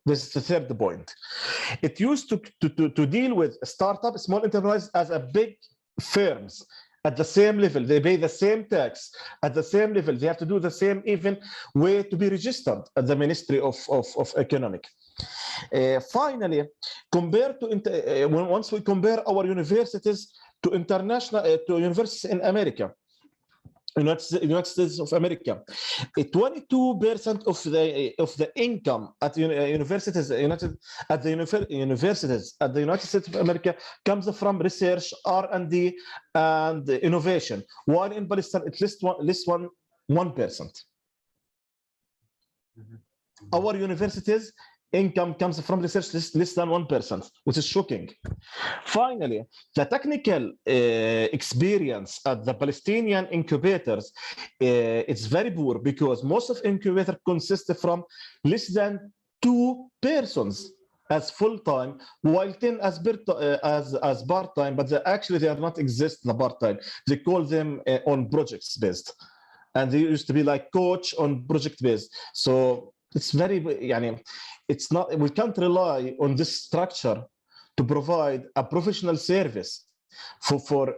This is the third point. It used to deal with startup, small enterprise as a big firms at the same level. They pay the same tax at the same level. They have to do the same even way to be registered at the Ministry of Economic. Finally, once we compare our universities to international to universities in America, United States of America, 22% of the income at universities at the United States of America comes from research, R&D, and innovation, while in Palestine it's less 1%. Our universities income comes from research less than 1%, which is shocking. Finally, the technical experience at the Palestinian incubators it's very poor because most of incubators consist from less than 2 persons as full-time, while 10 as part-time, but they are not exist the part-time. They call them on projects based, and they used to be like coach on project based. So it's very, it's not, we can't rely on this structure to provide a professional service for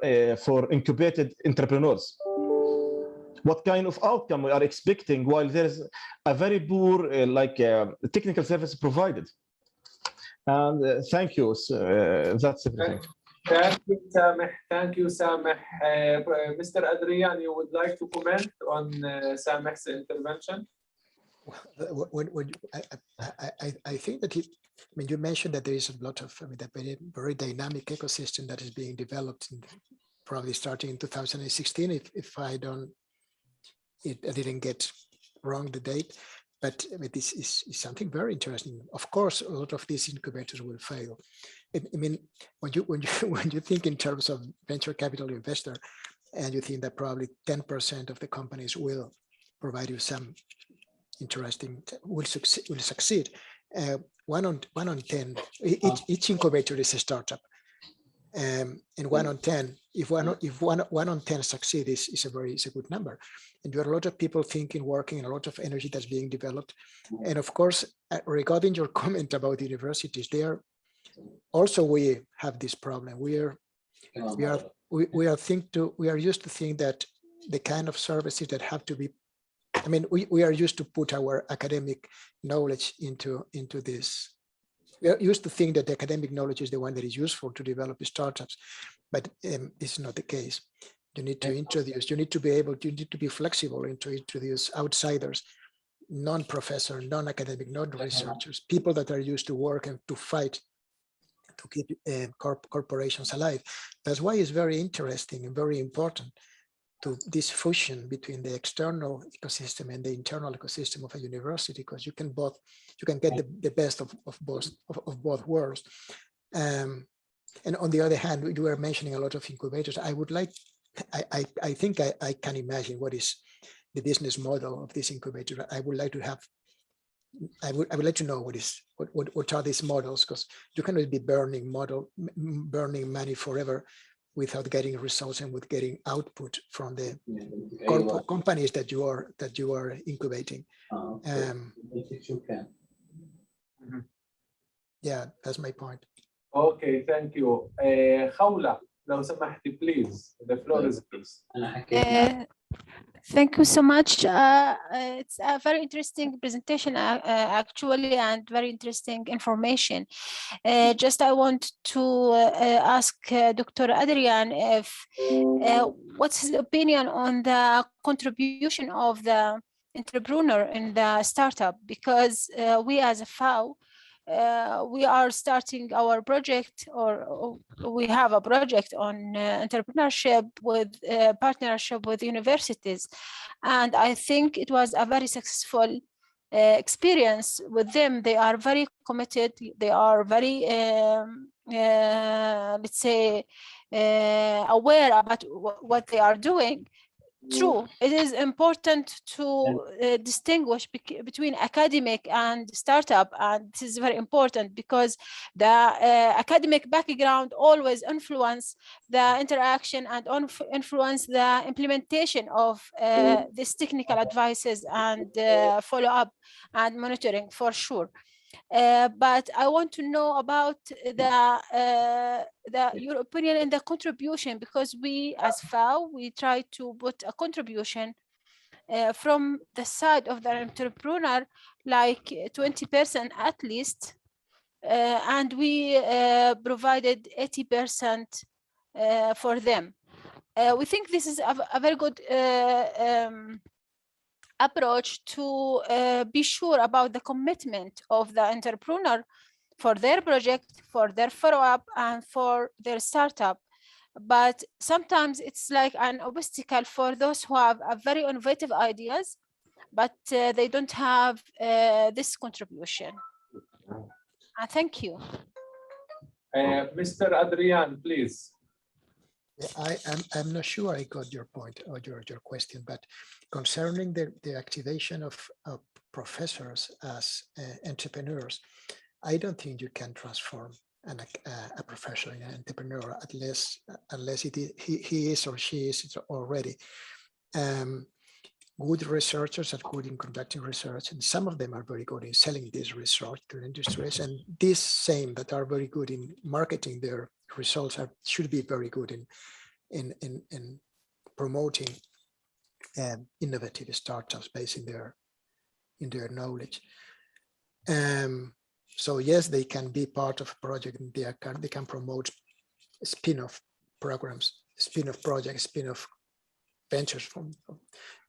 incubated entrepreneurs. What kind of outcome we are expecting while there's a very poor technical service provided? And thank you. That's everything. Thank you, Sameh. Thank you, Sameh. Mr. Adrian, you would like to comment on Sameh's intervention? I think that you mentioned that there is a lot of a very dynamic ecosystem that is being developed, probably starting in 2016. If I didn't get wrong the date, but this is something very interesting. Of course, a lot of these incubators will fail. I mean, when you think in terms of venture capital investor, and you think that probably 10% of the companies will provide you some interesting, will succeed. 1 on 10, each incubator is a startup, and 1 on 10. If one on 10 succeed, is a good number. And there are a lot of people thinking, working, and a lot of energy that's being developed. And of course, regarding your comment about the universities, we have this problem. We are used to think that the kind of services that have to be, we are used to put our academic knowledge into this. We are used to think that the academic knowledge is the one that is useful to develop startups, but this is not the case. You need to introduce, you need to be flexible and to introduce outsiders, non-professor, non-academic, non-researchers, people that are used to work and to fight to keep corporations alive. That's why it's very interesting and very important to this fusion between the external ecosystem and the internal ecosystem of a university, because you can get the best of both worlds. And on the other hand, you were mentioning a lot of incubators. I think I can imagine what is the business model of this incubator. I would like to know what are these models, because you cannot be burning money forever without getting results and with getting output from the companies that you are incubating. Yeah, that's my point. Okay, thank you. Khawla, لو سمحتي, please. The floor is yours. Thank you so much. It's a very interesting presentation, actually, and very interesting information. Just I want to ask Dr. Adrian if what's his opinion on the contribution of the entrepreneur in the startup, because we as a FAO, we are starting our project, or we have a project on entrepreneurship with partnership with universities, and I think it was a very successful experience with them. They are very committed. They are very, let's say, aware about what they are doing. True, it is important to distinguish between academic and startup, and this is very important because the academic background always influence the interaction and influence the implementation of these technical advices and follow-up and monitoring for sure. But I want to know about your opinion in the contribution, because we as FAO, we try to put a contribution from the side of the entrepreneur, like 20% at least, and we provided 80% for them. We think this is a very good approach to be sure about the commitment of the entrepreneur for their project, for their follow-up, and for their startup. But sometimes it's like an obstacle for those who have a very innovative ideas, but they don't have this contribution. Thank you. Mr. Adrian, please. I'm not sure I got your point or your question, but concerning the activation of professors as entrepreneurs, I don't think you can transform a professor in an entrepreneur unless he is or she is already. Good researchers are good in conducting research, and some of them are very good in selling this research to industries, and these same that are very good in marketing their results should be very good in promoting innovative startups based in their knowledge. So yes, they can be part of a project, and they can promote spin-off programs, spin-off projects, spin-off ventures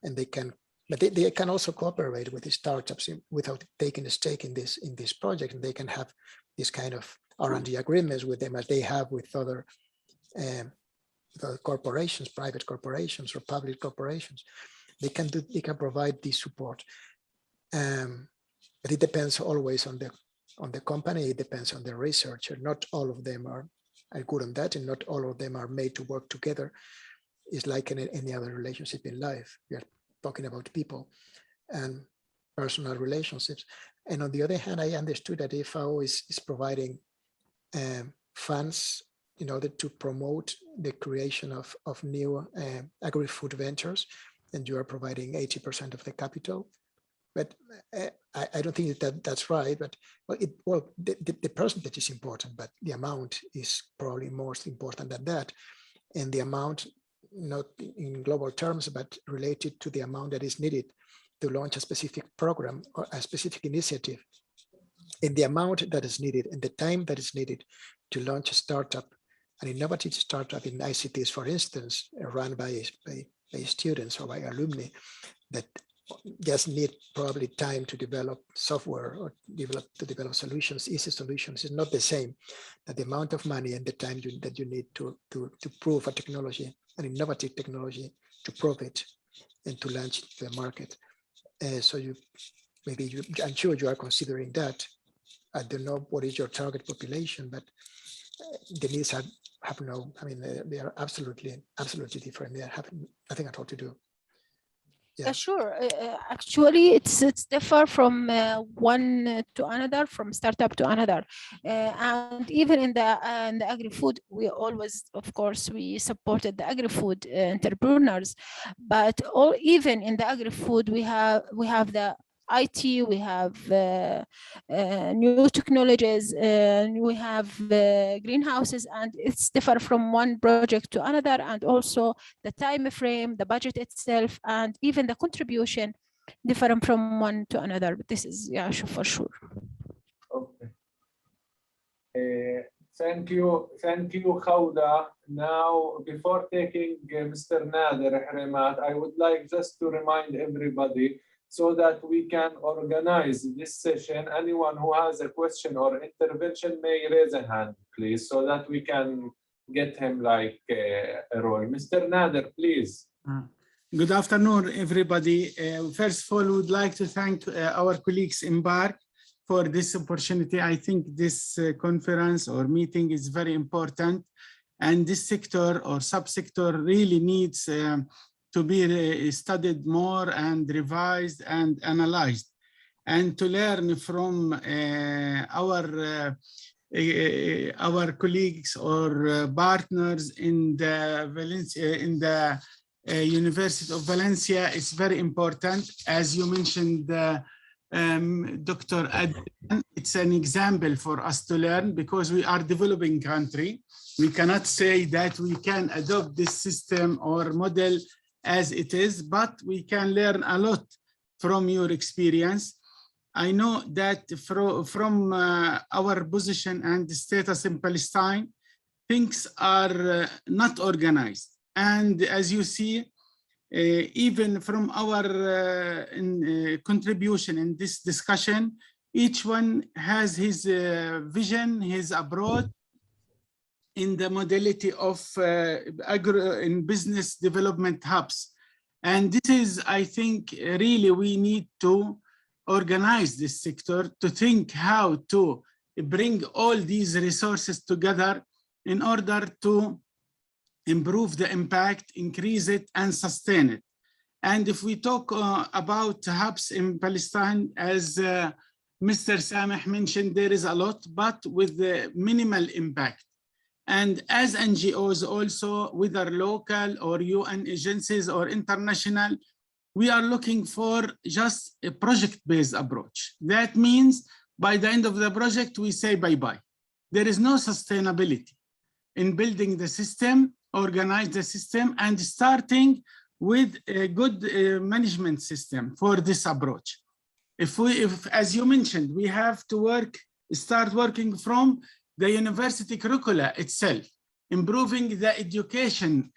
and they can also cooperate with the startups without taking a stake in this project, and they can have this kind of R&D agreements with them as they have with other corporations, private corporations or public corporations. They can provide this support, but it depends always on the company. It depends on the researcher. Not all of them are good on that, and not all of them are made to work together. It's like in any other relationship in life. We are talking about people and personal relationships. And on the other hand, I understood that FAO is providing funds in order to promote the creation of new agri-food ventures, and you are providing 80% of the capital. But I don't think that's right. But the percentage is important, but the amount is probably most important than that. And the amount, not in global terms, but related to the amount that is needed to launch a specific program or a specific initiative, and the amount that is needed and the time that is needed to launch a startup, an innovative startup in ICTs, for instance, run by students or by alumni that just need probably time to develop software or develop solutions, easy solutions, is not the same. That the amount of money and the time that you need to prove a technology, an innovative technology, to prove it and to launch the market. So I'm sure you are considering that. I don't know what is your target population, but the needs they are absolutely different. They have nothing at all to do. Yeah, sure. Actually, it's differ from one to another, from startup to another, and even in the agri-food, we always, of course, we supported the agri-food entrepreneurs, but even in the agri-food, we have the IT, we have new technologies, we have greenhouses, and it's different from one project to another, and also the time frame, the budget itself, and even the contribution different from one to another. But this is, yeah, for sure. Okay. Thank you, Khawda. Now, before taking Mr. Nader Hremat, I would like just to remind everybody so that we can organize this session. Anyone who has a question or intervention may raise a hand, please, so that we can get him like a role. Mr. Nader, please. Good afternoon, everybody. First of all, we would like to thank our colleagues in BARC for this opportunity. I think this conference or meeting is very important, and this sector or subsector really needs to be studied more and revised and analyzed, and to learn from our colleagues or partners in the University of Valencia is very important. As you mentioned, Dr. Adrian, it's an example for us to learn, because we are a developing country. We cannot say that we can adopt this system or model as it is, but we can learn a lot from your experience. I know that from our position and status in Palestine, things are not organized. And as you see, even from our contribution in this discussion, each one has his vision, his approach in the modality of in business development hubs. And this is, I think, really we need to organize this sector to think how to bring all these resources together in order to improve the impact, increase it, and sustain it. And if we talk about hubs in Palestine, as Mr. Sameh mentioned, there is a lot, but with the minimal impact. And as NGOs also, whether local or UN agencies or international, we are looking for just a project-based approach. That means by the end of the project, we say bye-bye. There is no sustainability in building the system, organize the system, and starting with a good management system for this approach. If, as you mentioned, we have to start working from the university curricula itself, improving the education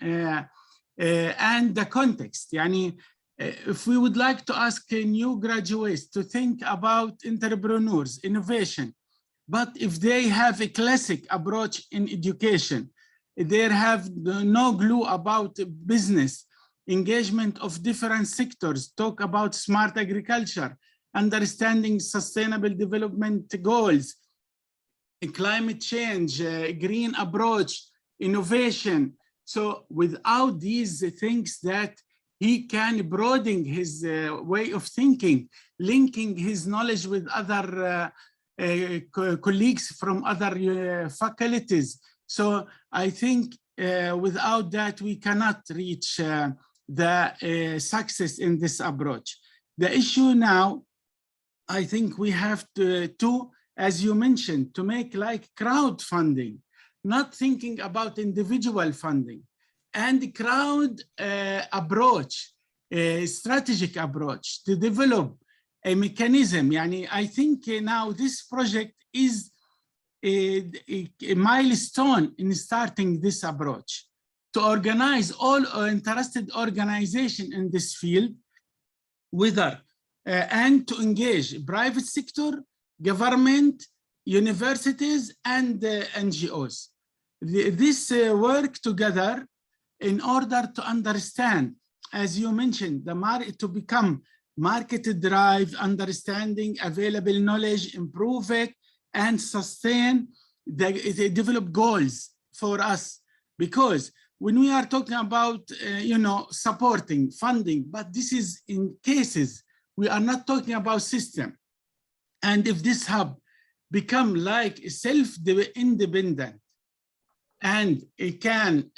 and the context. Yani, if we would like to ask new graduates to think about entrepreneurs, innovation, but if they have a classic approach in education, they have no clue about business, engagement of different sectors, talk about smart agriculture, understanding sustainable development goals, climate change, green approach, innovation. So without these things that he can broaden his way of thinking, linking his knowledge with other colleagues from other faculties. So I think without that, we cannot reach the success in this approach. The issue now, I think we have to, as you mentioned, to make like crowdfunding, not thinking about individual funding, and crowd approach, a strategic approach to develop a mechanism. Yani, I think now this project is a milestone in starting this approach to organize all interested organizations in this field, whether and to engage private sector, government, universities, and NGOs. This work together in order to understand, as you mentioned, to become market drive, understanding available knowledge, improve it, and sustain the develop goals for us. Because when we are talking about, supporting, funding, but this is in cases, we are not talking about system. And if this hub become like self-independent and it can,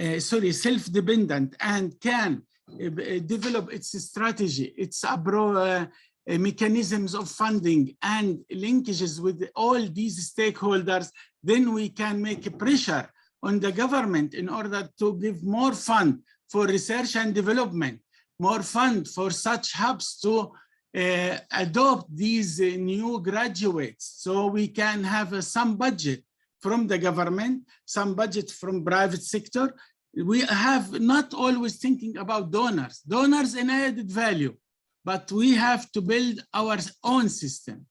self-dependent and can develop its strategy, its mechanisms of funding and linkages with all these stakeholders, then we can make a pressure on the government in order to give more fund for research and development, more fund for such hubs to adopt these new graduates, so we can have some budget from the government, some budget from private sector. We have not always thinking about donors and added value, but we have to build our own system.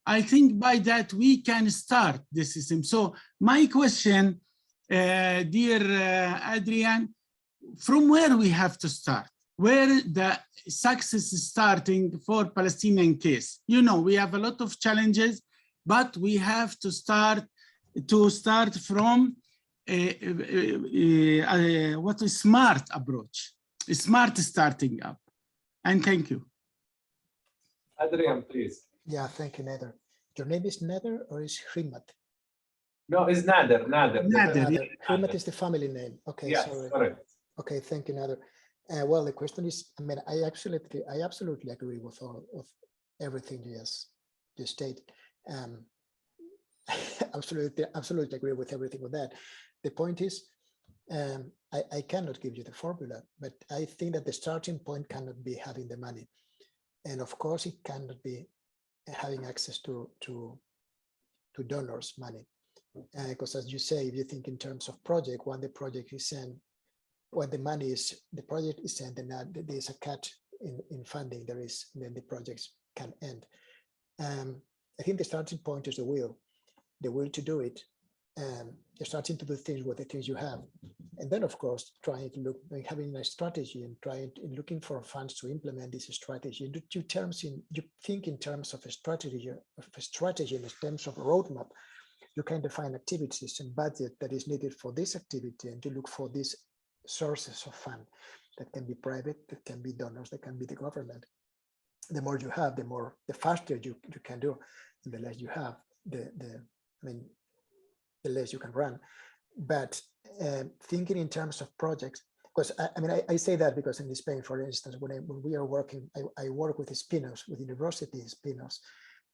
I think by that we can start the system. So my question, dear Adrian, from where we have to start? Where the success is starting for Palestinian case? You know, we have a lot of challenges, but we have to start from what is smart approach, a smart starting up. And thank you. Adrian, please. Yeah, thank you, Nader. Your name is Nader or is Hrimat? No, it's Nader. Nader. Hrimat is the family name. Okay, yes, sorry. correct. Okay, thank you, Nader. Well, the question is, I mean, I absolutely agree with everything you stated. Absolutely agree with everything with that. The point is, I cannot give you the formula, but I think that the starting point cannot be having the money, and of course, it cannot be having access to donors' money, because as you say, if you think in terms of project, when the project is sent. When the money is, the project is sent, and there's a cut in funding, then the projects can end. I think the starting point is the will to do it. You're starting to do things with the things you have. And then, of course, trying to look, having a strategy and looking for funds to implement this strategy. You think in terms of a strategy, in terms of a roadmap. You can define activities and budget that is needed for this activity, and you look for these sources of fund that can be private, that can be donors, that can be the government. The more you have, the faster you can do, and the less you have, the less you can run. But thinking in terms of projects, because I say that because in Spain, for instance, when we are working, I work with spin-offs, with university spin-offs.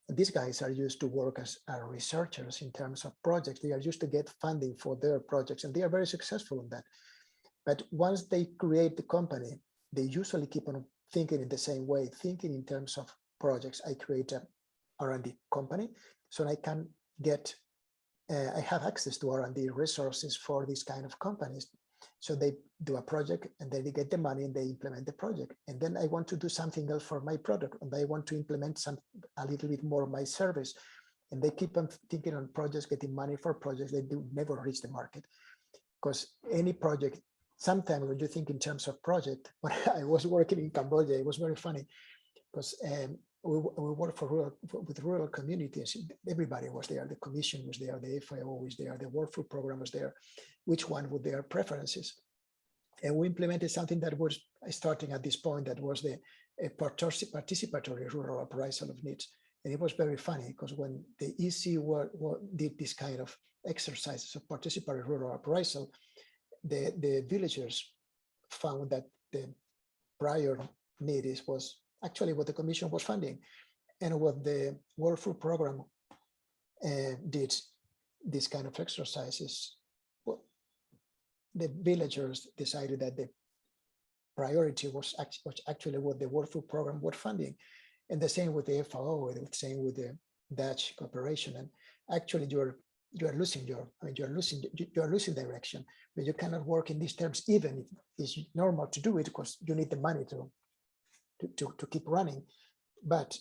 These guys are used to work as researchers in terms of projects. They are used to get funding for their projects, and they are very successful in that. But once they create the company, they usually keep on thinking in the same way, thinking in terms of projects. I create a R&D company, so I can get, I have access to R&D resources for these kind of companies. So they do a project, and then they get the money and they implement the project. And then I want to do something else for my product, and I want to implement a little bit more of my service. And they keep on thinking on projects, getting money for projects. They do never reach the market, because any project, sometimes when you think in terms of project, when I was working in Cambodia, it was very funny, because we work with rural communities. Everybody was there. The commission was there. The FIO was there. The World Food Program was there. Which one would their preferences? And we implemented something that was starting at this point, that was the participatory rural appraisal of needs. And it was very funny, because when the EC did this kind of exercises of participatory rural appraisal, the villagers found that the prior need was actually what the commission was funding, and what the World Food Program did this kind of exercises. Well, the villagers decided that the priority was actually what the World Food Program was funding, and the same with the FAO, the same with the Dutch cooperation. And actually, you are losing direction, but you cannot work in these terms, even if it's normal to do it, because you need the money to keep running. But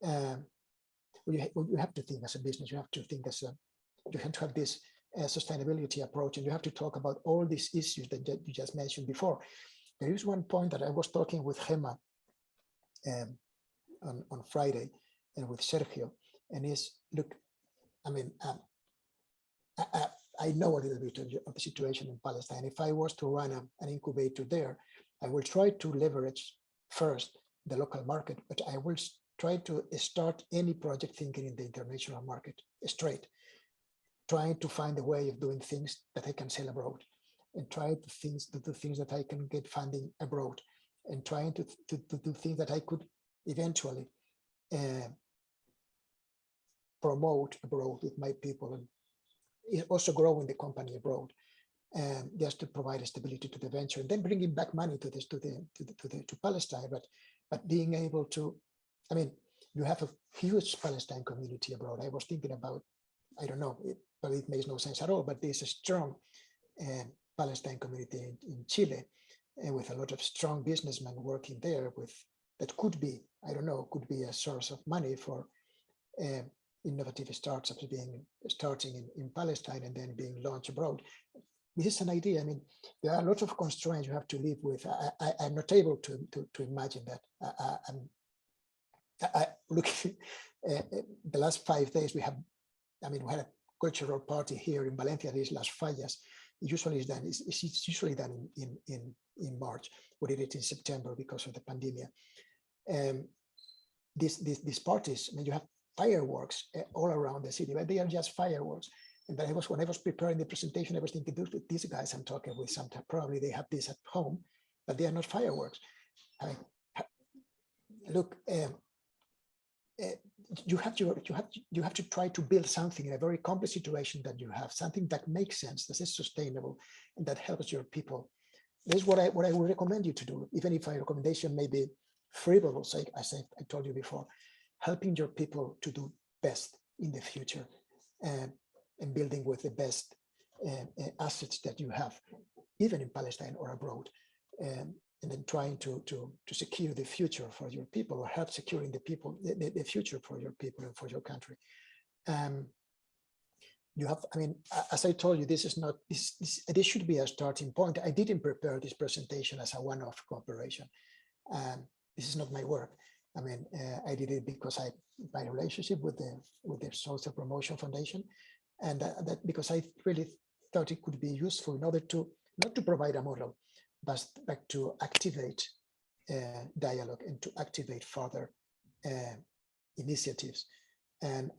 you have to think as a business. You have to think you have to have this sustainability approach, and you have to talk about all these issues that you just mentioned before. There is one point that I was talking with Gemma on Friday, and with Sergio, and is, look, I know a little bit of the situation in Palestine. If I was to run an incubator there, I will try to leverage first the local market, but I will try to start any project thinking in the international market straight, trying to find a way of doing things that I can sell abroad, and try to do things that I can get funding abroad. and trying to do things that I could eventually promote abroad with my people, and also growing the company abroad, just to provide stability to the venture, and then bringing back money to this to Palestine, but being able to, I mean, you have a huge Palestine community abroad. I was thinking about, I don't know, but it makes no sense at all, but there's a strong Palestine community in Chile, and with a lot of strong businessmen working there with, that could be, I don't know, could be a source of money for innovative startups starting in Palestine and then being launched abroad. This is an idea. I mean, there are lots of constraints you have to live with. I'm not able to imagine that. I look, the last 5 days we had a cultural party here in Valencia, these Las Fallas. Usually it's usually done in March. We did it in September because of the pandemic. These parties, I mean, you have fireworks all around the city, but they are just fireworks. And when I was preparing the presentation, I was thinking, these guys I'm talking with, sometimes probably they have this at home, but they are not fireworks. I mean, look, you have to try to build something in a very complex situation that you have, something that makes sense, that is sustainable, and that helps your people. That's what I would recommend you to do, even if my recommendation may be frivolous, as I told you before, helping your people to do best in the future, and building with the best assets that you have, even in Palestine or abroad, and then trying to secure the future for your people, or help securing the future for your people and for your country. You have, I mean, as I told you, this is not, this should be a starting point. I didn't prepare this presentation as a one-off cooperation. This is not my work. I mean, I did it because my relationship with the Social Promotion Foundation, and that because I really thought it could be useful in order to, not to provide a model, but to activate dialogue and to activate further initiatives. And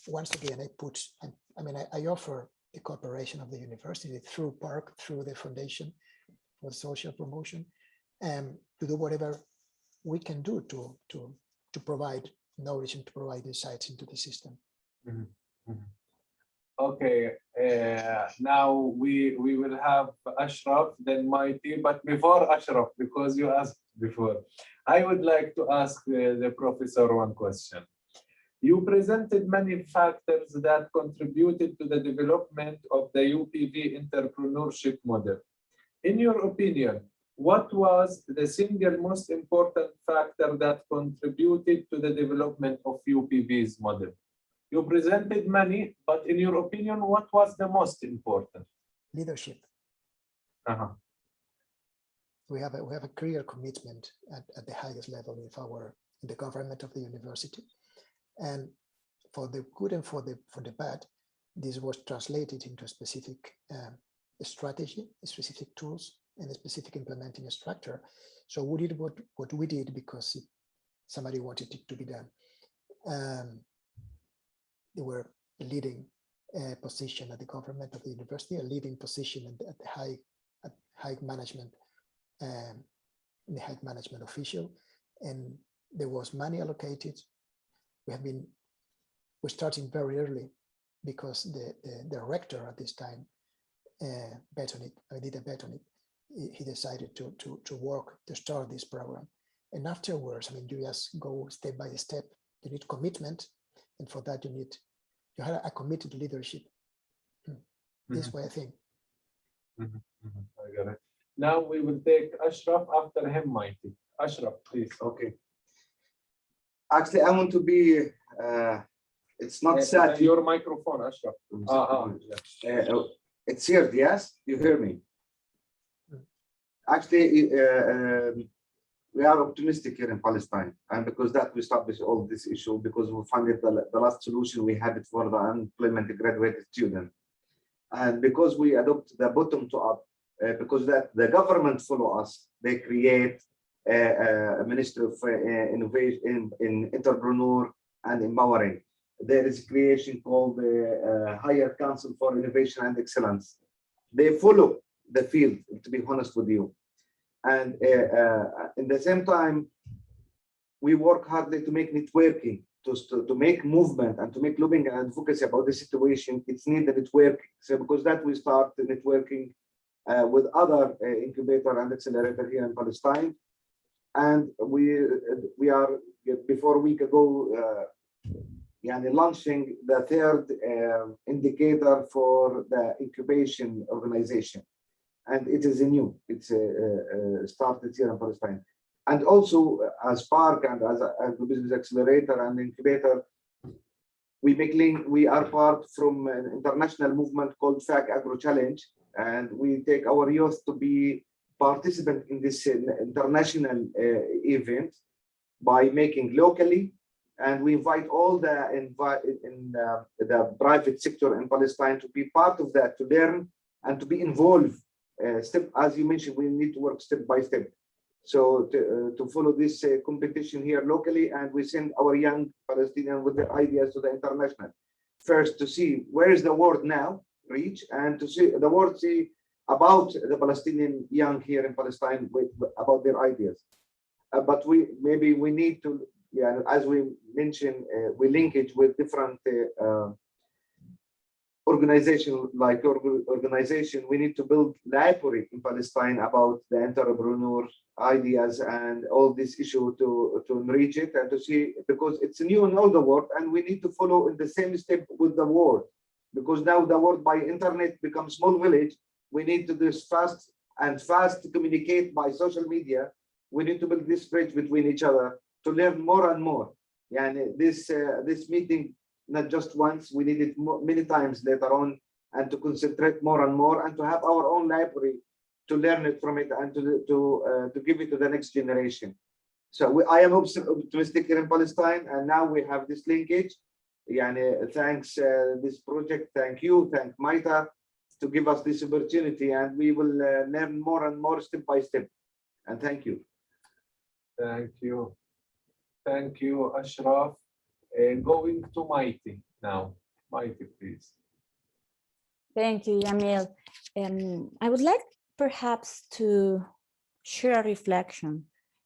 once again, I offer the cooperation of the university through PARC, through the Foundation for Social Promotion, to do whatever we can do to provide knowledge and to provide insights into the system. Mm-hmm. Mm-hmm. Okay, now we will have Ashraf, then Mighty, but before Ashraf, because you asked before, I would like to ask the professor one question. You presented many factors that contributed to the development of the UPV entrepreneurship model. In your opinion, what was the single most important factor that contributed to the development of UPV's model? You presented many, but in your opinion, what was the most important? Leadership. We have a clear commitment at the highest level in the government of the university, and for the good and for the bad, this was translated into a specific strategy, specific tools, and a specific implementing structure. So we did what we did because somebody wanted it to be done. They were a leading position at the government of the university, a leading position at the high management, the high management official, and there was money allocated. We're starting very early because the rector at this time bet on it. I did a bet on it. He decided to start this program, and afterwards, I mean, you just go step by step. You need commitment, and for that you have a committed leadership. This way, I think. I got it. Now we will take Ashraf, after him Mighty. Ashraf, please. Okay. Actually, I want to be. It's not sad. Your microphone, Ashraf. It's here. Yes, you hear me. Actually, we are optimistic here in Palestine, and because that we established all this issue, because we funded the last solution we had it for the unemployment graduated student, and because we adopt the bottom to up, because that the government follow us, they create a Ministry of Innovation, in entrepreneur and empowering. There is a creation called the Higher Council for Innovation and Excellence. They follow the field, to be honest with you. And in the same time, we work hardly to make networking, to make movement and to make lobbying and advocacy about the situation. It's needed networking. So because that we start networking with other incubator and accelerator here in Palestine. And we are, before a week ago, launching the third indicator for the incubation organization. And it is new, it's started here in Palestine. And also as Spark and as the Business Accelerator and Incubator, we are part from an international movement called FAC Agro Challenge. And we take our youth to be participant in this international event by making locally. And we invite all the private sector in Palestine to be part of that, to learn and to be involved. As you mentioned, we need to work step by step. So to follow this competition here locally, and we send our young Palestinians with their ideas to the international. First, to see where is the world now reach, and to see the world see about the Palestinian young here in Palestine about their ideas. But we need to, as we mentioned, we link it with different organization, like organization. We need to build library in Palestine about the entrepreneur ideas and all this issue to enrich it and to see, because it's new in all the world, and we need to follow in the same step with the world, because now the world by internet becomes small village. We need to do this fast communicate by social media. We need to build this bridge between each other to learn more and more. And this meeting, not just once, we need it many times later on, and to concentrate more and more, and to have our own library to learn it from it and to give it to the next generation. So I am optimistic here in Palestine, and now we have this linkage. Thanks this project, thank you, thank Maita to give us this opportunity, and we will learn more and more step by step. And thank you. Thank you. Thank you, Ashraf. Going to Maiti now. Maiti, please. Thank you, Yamil. I would like perhaps to share a reflection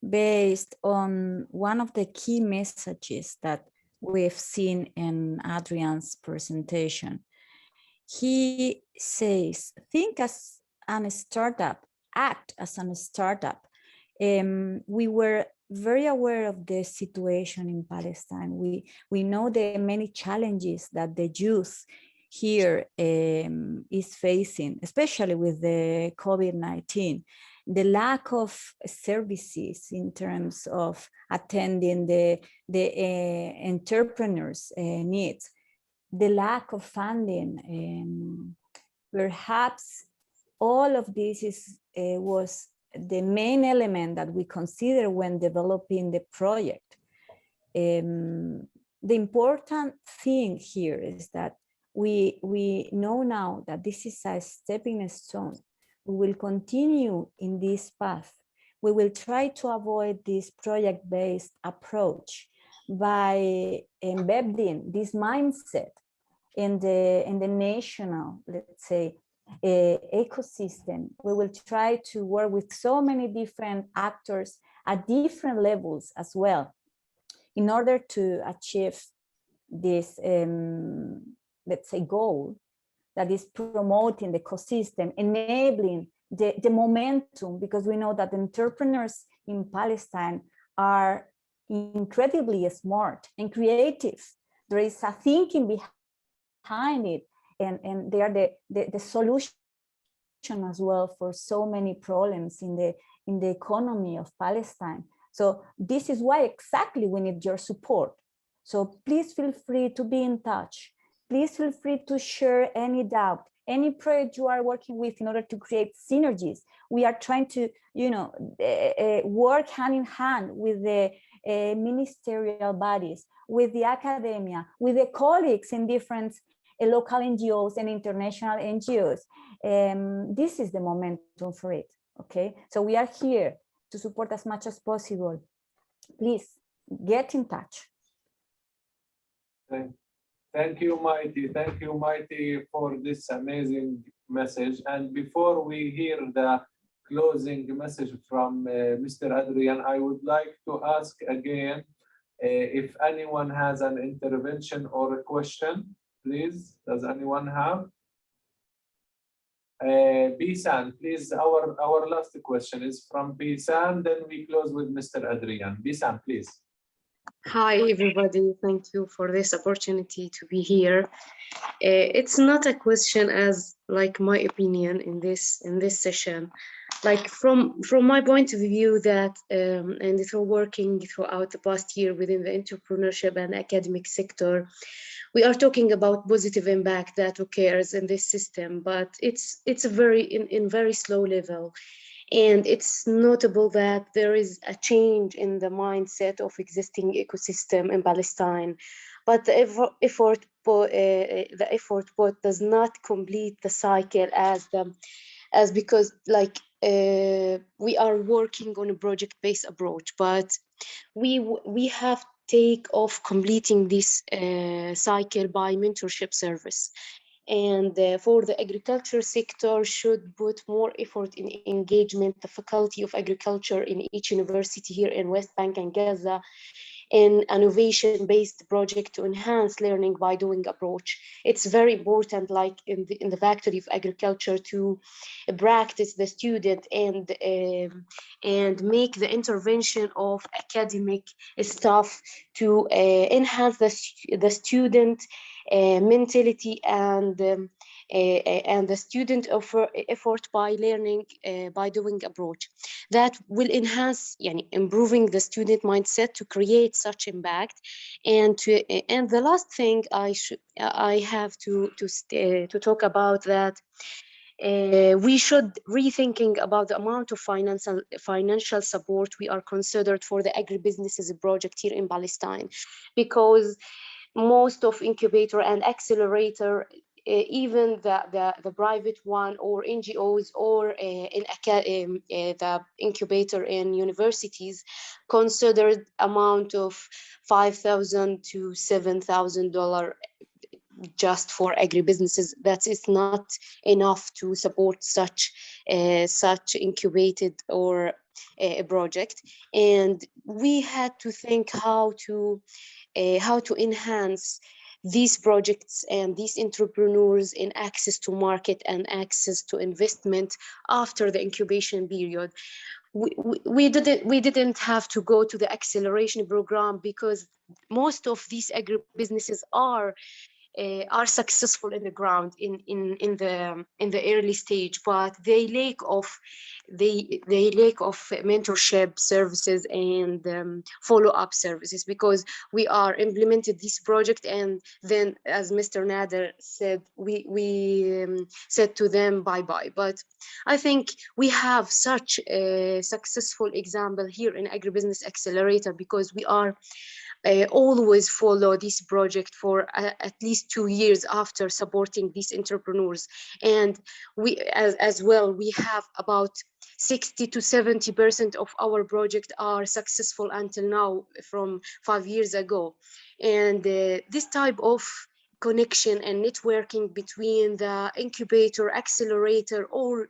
based on one of the key messages that we've seen in Adrian's presentation. He says, think as a startup, act as a startup. We were very aware of the situation in Palestine. We know the many challenges that the youth here is facing, especially with the COVID-19, the lack of services in terms of attending the entrepreneurs' needs, the lack of funding. Perhaps all of this was the main element that we consider when developing the project. The important thing here is that we know now that this is a stepping stone. We will continue in this path. We will try to avoid this project-based approach by embedding this mindset in the national, let's say, ecosystem. We will try to work with so many different actors at different levels as well, in order to achieve this, let's say, goal that is promoting the ecosystem, enabling the momentum, because we know that entrepreneurs in Palestine are incredibly smart and creative. There is a thinking behind it, and they are the solution as well for so many problems in the economy of Palestine. So this is why exactly we need your support. So please feel free to be in touch. Please feel free to share any doubt, any project you are working with in order to create synergies. We are trying to, work hand in hand with the ministerial bodies, with the academia, with the colleagues in different local NGOs and international NGOs. This is the momentum for it, okay? So we are here to support as much as possible. Please get in touch. Thank you, Maiti. Thank you, Maiti, for this amazing message. And before we hear the closing message from Mr. Adrian, I would like to ask again if anyone has an intervention or a question, please. Does anyone have? Bisan, please. Our last question is from Bisan. Then we close with Mr. Adrian. Bisan, please. Hi, everybody. Thank you for this opportunity to be here. It's not a question as like my opinion in this session. Like from my point of view that and through working throughout the past year within the entrepreneurship and academic sector, we are talking about positive impact that occurs in this system, but it's a very in very slow level. And it's notable that there is a change in the mindset of existing ecosystem in Palestine, but the effort does not complete the cycle as because like we are working on a project-based approach, but we have take off completing this cycle by mentorship service. And for the agriculture sector should put more effort in engagement, the faculty of agriculture in each university here in West Bank and Gaza, in innovation-based project to enhance learning by doing approach. It's very important, like in the faculty of agriculture, to practice the student and make the intervention of academic staff to enhance the student mentality and the student effort by learning by doing approach that will enhance improving the student mindset to create such impact. And the last thing I have to talk about that we should rethinking about the amount of financial support we are considered for the agribusinesses project here in Palestine, because most of incubator and accelerator, even the private one or NGOs or the incubator in universities, considered amount of $5,000 to $7,000 just for agribusinesses. That is not enough to support such incubated or a project. And we had to think how to enhance these projects and these entrepreneurs in access to market and access to investment after the incubation period. We didn't have to go to the acceleration program because most of these agribusinesses are successful in the ground in the early stage, but they lack of mentorship services and follow-up services, because we are implemented this project and then, as Mr. Nader said, we said to them bye-bye. But I think we have such a successful example here in Agribusiness Accelerator, because we are always follow this project for at least 2 years after supporting these entrepreneurs. And we as well, we have about 60 to 70% of our project are successful until now from 5 years ago. And this type of connection and networking between the incubator, accelerator, or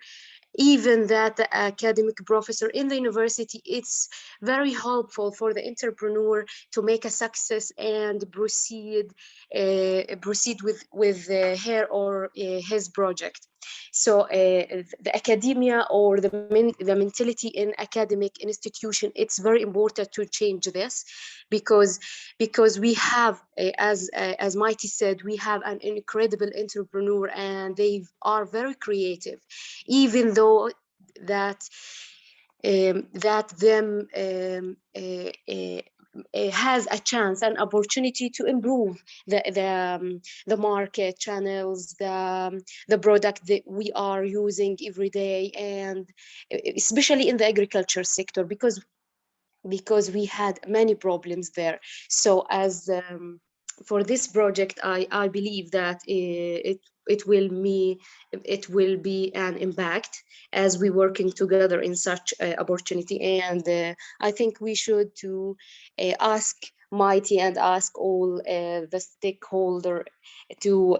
even that the academic professor in the university, it's very helpful for the entrepreneur to make a success and proceed with her or his project. So the academia or the mentality in academic institution, it's very important to change this, because we have, as Mighty said, we have an incredible entrepreneur and they are very creative, even though that them has a chance and opportunity to improve the market channels, the product that we are using every day, and especially in the agriculture sector, because we had many problems there. So as for this project, I believe that it will be an impact as we working together in such opportunity. And I think we should to ask Mighty and ask all the stakeholder to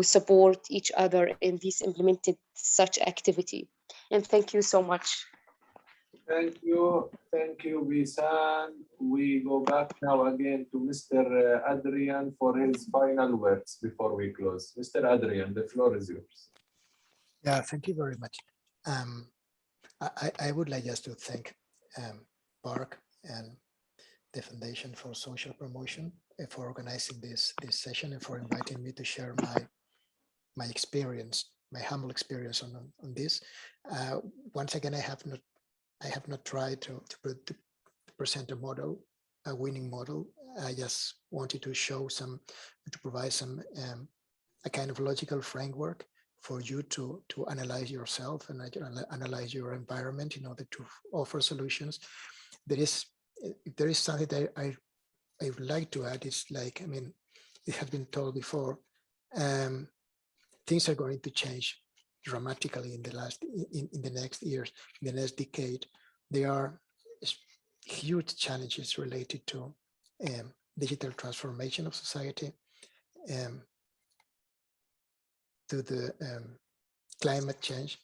support each other in this implemented such activity. And thank you so much. Thank you, Bisan. We go back now again to Mr. Adrian for his final words before we close. Mr. Adrian, the floor is yours. Yeah, thank you very much. I would like just to thank Park and the Foundation for Social Promotion for organizing this session and for inviting me to share my experience, my humble experience on this. Once again, I have not tried to present a winning model. I just wanted to provide some a kind of logical framework for you to analyze yourself and analyze your environment in order to offer solutions. If there is something that I would like to add, it's like, I mean, it has been told before, things are going to change dramatically in the next years, in the next decade. There are huge challenges related to digital transformation of society, to the climate change.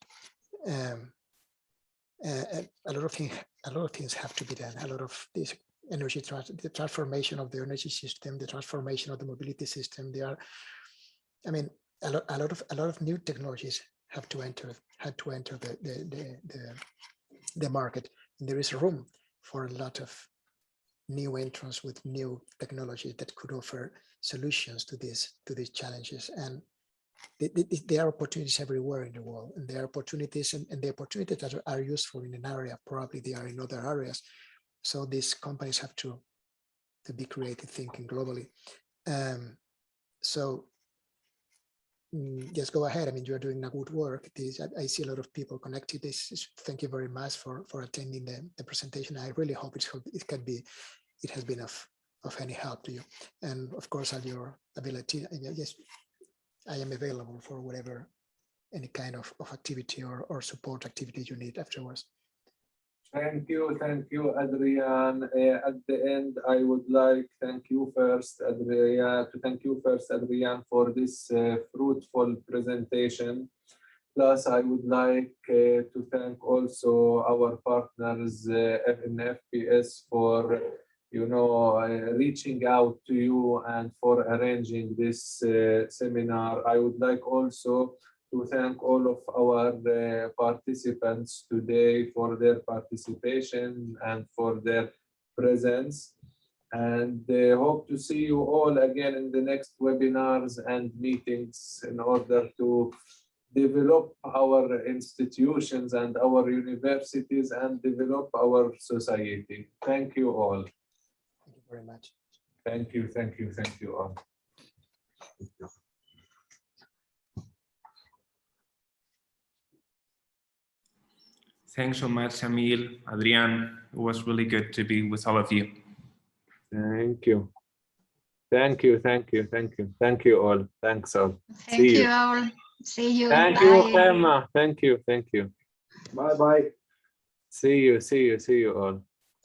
A lot of things have to be done. A lot of this energy, the transformation of the energy system, the transformation of the mobility system. I mean, a lot of new technologies had to enter the market. And there is room for a lot of new entrants with new technology that could offer solutions to these challenges. And there are opportunities everywhere in the world, and there are opportunities, and the opportunities that are useful in an area, probably they are in other areas. So these companies have to be creative, thinking globally. So just go ahead. I mean, you're doing a good work. I see a lot of people connected. Thank you very much for attending the presentation. I really hope it has been of any help to you. And of course, at your ability, I am available for whatever, any kind of activity or support activity you need afterwards. Thank you, Adrian. At the end, I would like to thank you first, Adrian, for this fruitful presentation. Plus, I would like to thank also our partners in FPS for reaching out to you and for arranging this seminar. I would like also to thank all of our participants today for their participation and for their presence. And hope to see you all again in the next webinars and meetings in order to develop our institutions and our universities and develop our society. Thank you all. Thank you very much. Thank you all. Thank you. Thanks so much, Emil, Adrian. It was really good to be with all of you. Thank you. Thank you all. Thanks all. Thank you all. See you. Thank Bye. you, Emma. Thank you. Bye. See you all.